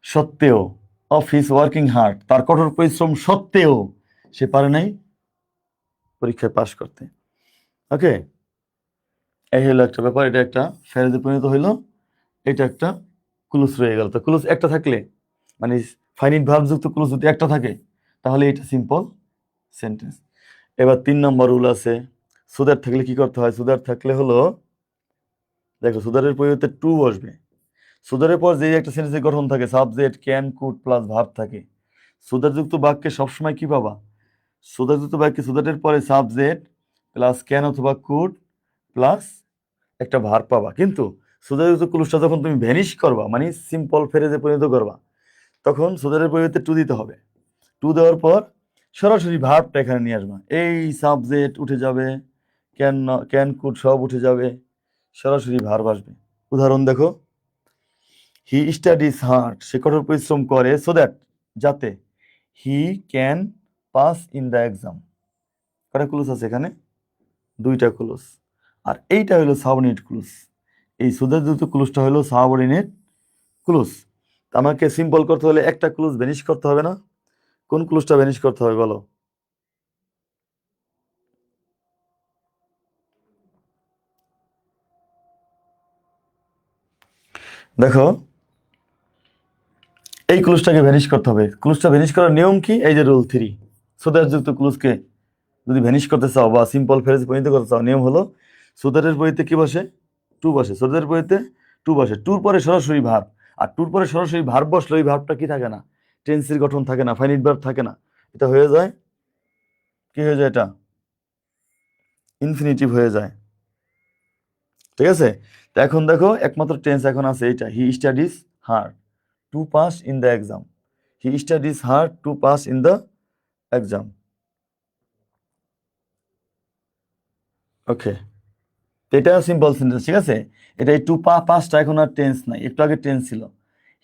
সত্ত্বেও অফ হিজ ওয়ার্কিং হার্ড, তার কঠোর পরিশ্রম সত্ত্বেও সে পারে নাই পরীক্ষায় পাশ করতে। ওকে, এই হলো একটা ব্যাপার, এটা একটা ফেরেজে পরিণত হইলো, এটা একটা ক্লুজ রয়ে গেল। তো ক্লুজ একটা থাকলে, মানে ফাইনিট ভার্ব যুক্ত ক্লুজ যদি একটা থাকে, তাহলে এটা সিম্পল সেন্টেন্স। এবার 3 নম্বর রুল আছে, সুদার থাকলে কি করতে হয়? সুদার থাকলে হলো, দেখো সুদারের পরিবর্তে টু বসবে। সুদারের পর যে একটা সেন্টেন্সের গঠন থাকে, subject, can, could plus verb থাকে। সুদারযুক্ত বাক্যে সবসময় কি পাবা? সুদারযুক্ত বাক্যে সুদারের পরে সাবজেক্ট প্লাস ক্যান অথবা কুড প্লাস একটা ভার্ব পাবা। কিন্তু সুদারযুক্ত ক্লুজটা যখন তুমি ভ্যানিশ করবা, মানে সিম্পল ফ্রেজে পরিণত করবা, তখন সুদারের পরিবর্তে টু দিতে হবে। টু দেওয়ার পর সরাসরি ভার্বটা এখানে নিয়ে আসবা। এই সাবজেক্ট উঠে যাবে, ক্যান, ক্যান, কুড সব উঠে যাবে, সরাসরি ভার্ব আসবে। উদাহরণ দেখো, হি স্টাডিজ হার্ড, সে কঠোর পরিশ্রম করে, সো দ্যাট, যাতে, he can pass in the exam. কটা ক্লুজ আছে এখানে? 2টা ক্লুজ। আর এইটা হলো সাবঅর্ডিনেট ক্লুজ। এই সুদের দ্রুত ক্লুজটা হলো সাবঅর্ডিনেট ক্লুজ। আমাকে সিম্পল করতে হলে একটা ক্লুজ ভ্যানিশ করতে হবে না? কোন ক্লুজটা ভ্যানিশ করতে হবে বলো? দেখো, এই ক্লুজটাকে ভ্যানিশ করতে হবে। ক্লুজটা ভ্যানিশ করার নিয়ম কি? এই যে রুল 3, সুদার যুক্ত ক্লুজকে যদি ভ্যানিশ করতে চাও বা সিম্পল ফ্রেজ পরিণত করতে চাও, নিয়ম হলো সুদারের বইতে কি বসে? টু বসে। সুদারের বইতে টু বসে, টুর পরে সরাসরি ভার্ব। আর টুর পরে সরাসরি ভার্ব বসলে ওই ভার্বটা কি থাকে না? টেন্সের গঠন থাকে না, ফাইনিট ভার্ব থাকে না। এটা হয়ে যায়, কি হয়ে যায়? এটা ইনফিনিটিভ হয়ে যায়। ঠিক আছে, তো এখন দেখো একমাত্র টেন্স এখন আছে এইটা, he studies hard to pass in the exam. He studies hard to pass in the exam. Okay, এটা সিম্পল সেন্টেন্স। ঠিক আছে, এটা এই টু পাসটা এখন আর টেন্স নাই, একটু আগে টেন্স ছিল।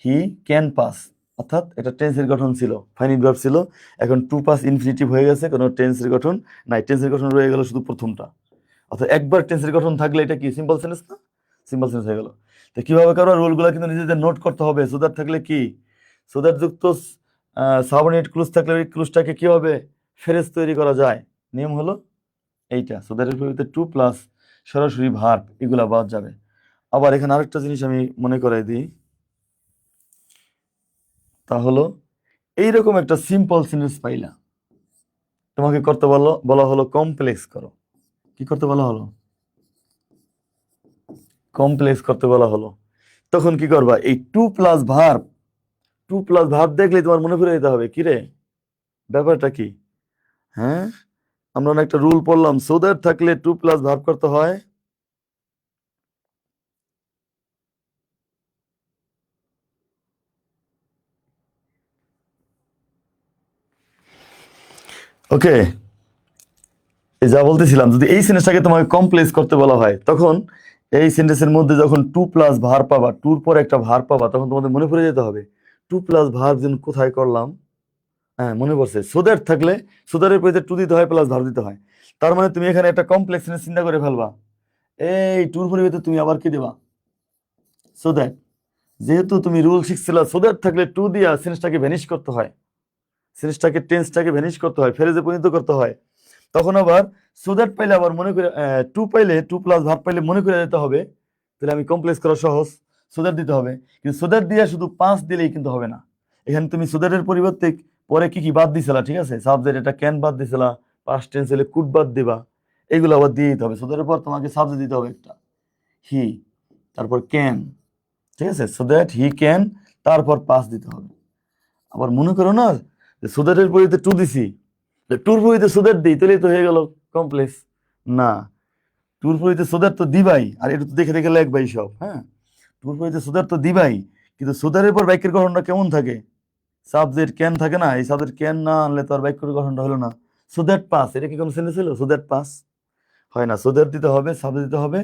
হি ক্যান পাস, অর্থাৎ এটা টেন্সের গঠন ছিল, ফাইনিট ভার্ব ছিল। এখন টু পাস ইনফিনিটিভ হয়ে গেছে, কোনো টেন্সের গঠন নাই, টেন্সের গঠন রয়ে গেল শুধু প্রথমটা। অর্থাৎ একবার টেন্সের গঠন থাকলে এটা কি সিম্পল সেন্টেন্স না? সিম্পল সেন্টেন্স হয়ে গেল। তো কিভাবে করো? রুলগুলো কিন্তু নিজেদের নোট করতে হবে। সুদার থাকলে কি? সুদার যুক্ত সাবঅর্ডিনেট ক্লুজ থাকলে ওই ক্লুজটাকে কিভাবে ফ্রেজ তৈরি করা যায়? নিয়ম হলো এইটা, সুদারের পরিবর্তে টু প্লাস সরাসরি ভার্ব, এগুলা বাদ যাবে। আবার এখানে আরেকটা জিনিস আমি মনে করাই দিই, তা হলো এইরকম একটা সিম্পল সেন্টেন্স পাইলা, তোমাকে করতে বলা হলো কমপ্লেক্স করো। কি করতে বলা হলো? কমপ্লেক্স করতে বলা হলো। তখন কি করবা? এই to plus verb, to plus verb দেখলে তোমার মনে পড়ে যেতে হবে, কি রে ব্যাপারটা কি? হ্যাঁ, আমরা না একটা রুল পড়লাম, সো দ্যাট থাকলে টু প্লাস ভার্ব করতে হয়। ওকে, এই যা বলতেছিলাম, যদি এই সেন্টেন্সটাকে তোমাকে কমপ্লেক্স করতে বলা হয়, তখন এই সেন্টেন্সের মধ্যে যখন টু প্লাস ভার্ব পাবা, টুর পর একটা ভার্ব পাবা, তখন তোমাদের মনে পড়ে যেতে হবে টু প্লাস ভার্ব যেন কোথায় করলাম। হ্যাঁ, মনে পড়ছে, সো দ্যাট থাকলে সুদারের পরিতে টু দিতে হয় প্লাস ভার্ব দিতে হয়। তার মানে তুমি এখানে একটা কমপ্লেক্স সেন্টেন্স চিন্তা করে ফেলবা, এই টুর পরিবর্তে তুমি আবার কি দেবা? So that. যেহেতু তুমি রুল শিখছিলা, সো দ্যাট থাকলে টু দিয়া সেন্টেন্সটাকে ভ্যানিশ করতে হয়, সেন্টেন্সটাকে টেন্সটাকে ভ্যানিশ করতে হয়, ফ্রেজে পরিণত করতে হয়। তখন আবার সো দ্যাট পাইলে আবার মনে করে, টু পাইলে, টু প্লাস ভার্ব পাইলে মনে করে যেতে হবে, তাহলে আমি কমপ্লেক্স করা সহজ, সো দ্যাট দিতে হবে। কিন্তু সো দ্যাট দিয়ে শুধু পাঁচ দিলেই কিন্তু হবে না। এখানে তুমি সো দ্যাটের পরিবর্তে পরে কি কি বাদ দিছিলা? ঠিক আছে, সাবজেক্ট, এটা ক্যান বাদ দিছিলা, পাস্ট টেন্স হলে কুড বাদ দিবা, এগুলো আবার দিয়ে দিতে হবে। সো দ্যাটের পর তোমাকে সাবজেক্ট দিতে হবে একটা, হি, তারপর ক্যান, ঠিক আছে, সো দ্যাট হি ক্যান, তারপর পাস দিতে হবে। আবার মনে করো না যে সো দ্যাটের পরিবর্তে টু দিছি, টুর পরিবর্তে সো দ্যাট দিই, তাহলেই তো হয়ে গেল কমপ্লেক্স। না, টুর পরিবর্তে সো দ্যাট তো দিবাই, আর এটা তো দেখে দেখে লেখবাই সব। হ্যাঁ, টুর পরিবর্তে সো দ্যাট তো দিবাই, কিন্তু সো দ্যাটের পর বাক্যের গঠনটা কেমন থাকে? সাবজেক্ট ক্যান থাকে না, এই সাবজেক্ট ক্যান না আনলে তো আর বাক্যের গঠনটা হলো না। সো দ্যাট পাস, এটা কি কোনো সেন্টেন্স হলো? সো দ্যাট পাস হয় না, সো দ্যাট দিতে হবে, সাবজেক্ট দিতে হবে,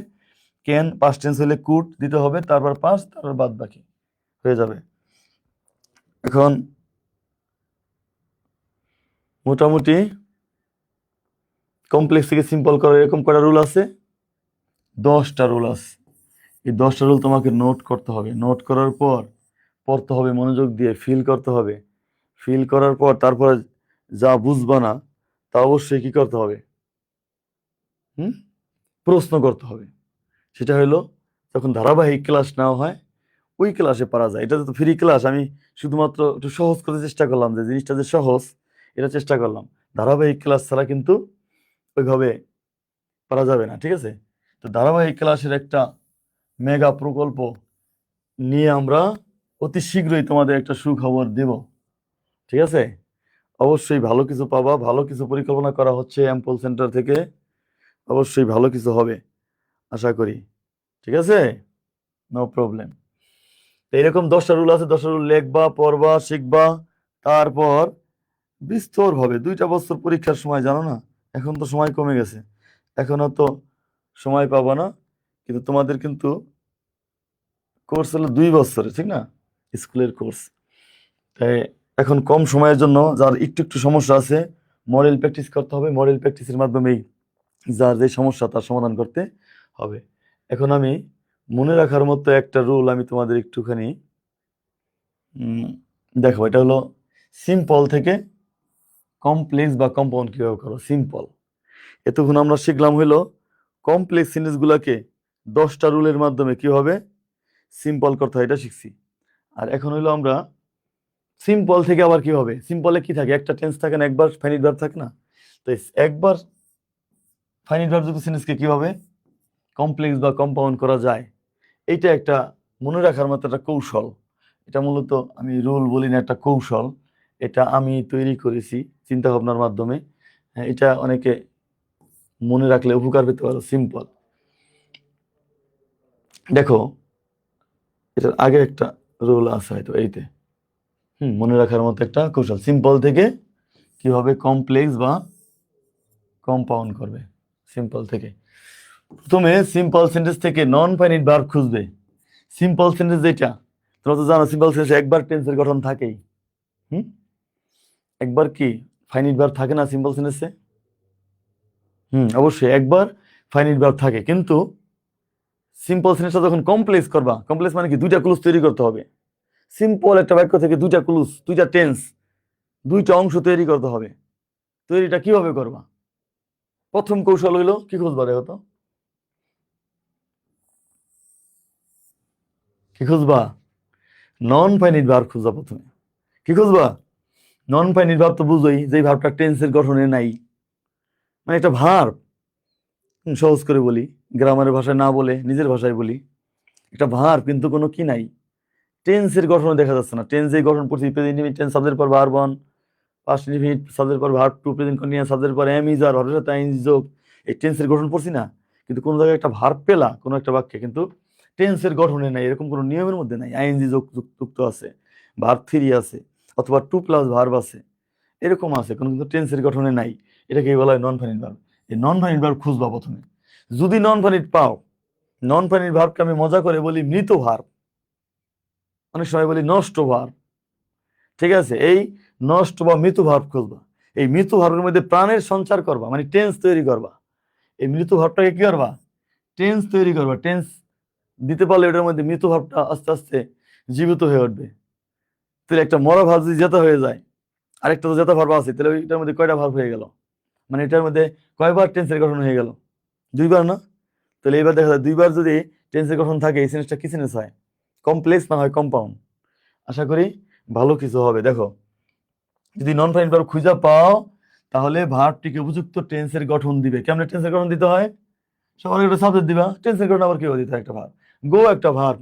ক্যান পাস্ট টেন্স হলে কুড দিতে হবে, তারপর পাস, তারপর বাদ বাকি হয়ে যাবে। এখন মোটামুটি কমপ্লেক্স থেকে সিম্পল করার এরকম কয়টা রুল আছে? 10টা রুল আছে। এই 10টা রুল তোমাকে নোট করতে হবে, নোট করার পর পড়তে হবে মনোযোগ দিয়ে, ফিল করতে হবে, ফিল করার পর তারপরে যা বুঝবা না তা অবশ্যই কি করতে হবে? প্রশ্ন করতে হবে। সেটা হলো যখন ধারাবাহিক ক্লাস নেওয়া হয় ওই ক্লাসে পারা যায়। এটা তো ফ্রি ক্লাস, আমি শুধুমাত্র একটু সহজ করতে চেষ্টা করলাম, যে জিনিসটা যে সহজ এটা চেষ্টা করলাম। ধারাবাহিক ক্লাস ছাড়া কিন্তু ওইভাবে পারা যাবে না, ঠিক আছে? তো ধারাবাহিক ক্লাসের একটা মেগা প্রকল্প নিয়ে আমরা অতি শীঘ্রই তোমাদের একটা সুখবর দেব, ঠিক আছে? অবশ্যই ভালো কিছু পাবা, ভালো কিছু পরিকল্পনা করা হচ্ছে অ্যাম্পল সেন্টার থেকে, অবশ্যই ভালো কিছু হবে আশা করি, ঠিক আছে? No problem. এরকম 10টা রুল আছে, 10টা রুল লিখবা, পড়বা, শিখবা, তারপর বিস্তরভাবে 2টা বছর পরীক্ষার সময়, জানো না এখন তো সময় কমে গেছে, এখনো তো সময় পাবা না, কিন্তু তোমাদের কিন্তু কোর্স হলো 2 বছরের, ঠিক না? স্কুলের কোর্স। তাই এখন কম সময়ের জন্য যার একটু একটু সমস্যা আছে, মডেল প্র্যাকটিস করতে হবে, মডেল প্র্যাকটিসের মাধ্যমেই যার যে সমস্যা তার সমাধান করতে হবে। এখন আমি মনে রাখার মতো একটা রুল আমি তোমাদের একটুখানি দেখো, এটা হলো সিম্পল থেকে কমপ্লেক্স বা কম্পাউন্ড কিভাবে করো। সিম্পল, এতক্ষণ আমরা শিখলাম হলো কমপ্লেক্স সিরিজগুলোকে 10টা রুলের মাধ্যমে কিভাবে সিম্পল করতে হয় এটা শিখছি। আর এখন হলো আমরা সিম্পল থেকে আবার কি হবে, সিম্পলে কি থাকে, একটা টেন্স থাকে না, একবার ফাইনিট ভার্ব থাকে না, তো একবার ফাইনিট ভার্ব যুক্ত সেন্টেন্সকে কিভাবে কমপ্লেক্স বা কম্পাউন্ড করা যায়, এইটা একটা মনে রাখার মতো একটা কৌশল। এটা মূলত আমি রুল বলি না, একটা কৌশল, এটা আমি তৈরি করেছি চিন্তা ভাবনার মাধ্যমে। হ্যাঁ, এটা অনেকে মনে রাখলে উপকার পেতে পারো। সিম্পল, দেখো এটার আগে একটা রুল আছে হয়তো এইতে, মনে রাখার মতো একটা কৌশল, সিম্পল থেকে কিভাবে কমপ্লেক্স বা কম্পাউন্ড করবে। সিম্পল থেকে প্রথমে সিম্পল সেন্টেন্স থেকে নন ফাইনিট ভার্ব খুঁজবে। সিম্পল সেন্টেন্স যেটা তোমরা তো জানো, সিম্পল সেন্টেন্স একবার টেন্সের গঠন থাকেই। একবার কি ফাইনিট ভার্ব থাকে না সিম্পল সেন্টেন্সে? অবশ্যই একবার ফাইনিট ভার্ব থাকে, কিন্তু সিম্পল সেন্টেন্সটা যখন কমপ্লেক্স করবা, কমপ্লেক্স মানে কি 2টা ক্লুজ তৈরি করতে হবে। সিম্পল একটা বাক্য থেকে 2টা ক্লুজ, 2টা টেন্স, 2টা অংশ তৈরি করতে হবে। তৈরিটা কিভাবে করবা? প্রথম কৌশল হইলো কি খুঁজবা, দেখো তো কি খুঁজবা? Non finite verb খুঁজবা। প্রথমে কি খুঁজবা? নন ফাইনিট ভার্ব তো বুঝোই, যে ভার্বটা টেন্সের গঠনে নাই, মানে একটা ভার্ব, সহজ করে বলি, গ্রামারের ভাষায় না বলে নিজের ভাষায় বলি, একটা ভার্ব কিন্তু কোনো কি নাই, টেন্সের গঠনে দেখা যাচ্ছে না। টেন্স এই গঠন পড়ছি, প্রেজেন্ট ইনডিফিনিট টেন্স সাবজেক্টের পর ভার্ব অন, পাস্ট ইনডিফিনিট সাবজেক্টের পর ভার্ব টু, প্রেজেন্ট কন্টিনিউয়াস সাবজেক্টের পর এম ইজ আর, ভার্বের সাথে আইএনজি যোগ, এই টেন্সের গঠন পড়ছি না, কিন্তু কোনো জায়গায় একটা ভার্ব পেলা কোনো একটা বাক্যে, কিন্তু টেন্সের গঠনে নাই, এরকম কোনো নিয়মের মধ্যে নাই। আইএনজি যুক্ত আছে, ভার্ব থ্রি আছে, অথবা টু প্লাস ভার্ব আছে, এরকম আছে, কোনো কিন্তু টেন্সের গঠনে নাই। এটাকে বলা হয় নন ফাইনিট ভার্ব। এই নন ফাইনিট ভার্ব খুঁজবা প্রথমে। যদি নন ফাইনিট পাও, নন ফাইনিট ভার্বকে আমি মজা করে বলি মৃত ভার্ব, অনেক সময় বলি নষ্ট ভার্ব, ঠিক আছে? এই নষ্ট বা মৃত ভার্ব খুঁজবা। এই মৃত ভার্বের মধ্যে প্রাণের সঞ্চার করবা, মানে টেন্স তৈরি করবা। এই মৃত ভার্বটাকে কি করবা? টেন্স তৈরি করবা। টেন্স দিতে পারলে এটার মধ্যে মৃত ভার্বটা আস্তে আস্তে জীবিত হয়ে উঠবে। তাহলে একটা মরা ভার্ব যদি জেতা হয়ে যায়, আরেকটা তো জেতা ভার্ব আছে, তাহলে এটার মধ্যে কয়টা ভার্ব হয়ে গেল? মানে এটার মধ্যে কয়বার টেন্সের গঠন হয়ে গেল? 2বার না? তাহলে এবার দেখা যায় 2বার যদি টেন্সের গঠন থাকে, এই সেন্সটা কি সেন্স হয়? কমপ্লেক্স না হয় কম্পাউন্ড। আশা করি ভালো কিছু হবে। দেখো, যদি নন ফাইনিট ভার্ব খুঁজে পাও, তাহলে ভার্বটিকে উপযুক্ত টেন্সের গঠন দিবে। কেমন টেন্সের গঠন দিতে হয়? সবার একটা সাবজেক্ট দিবা, টেন্সের গঠন আবার কি দিতে হয়? একটা ভার্ব, গো একটা ভার্ব।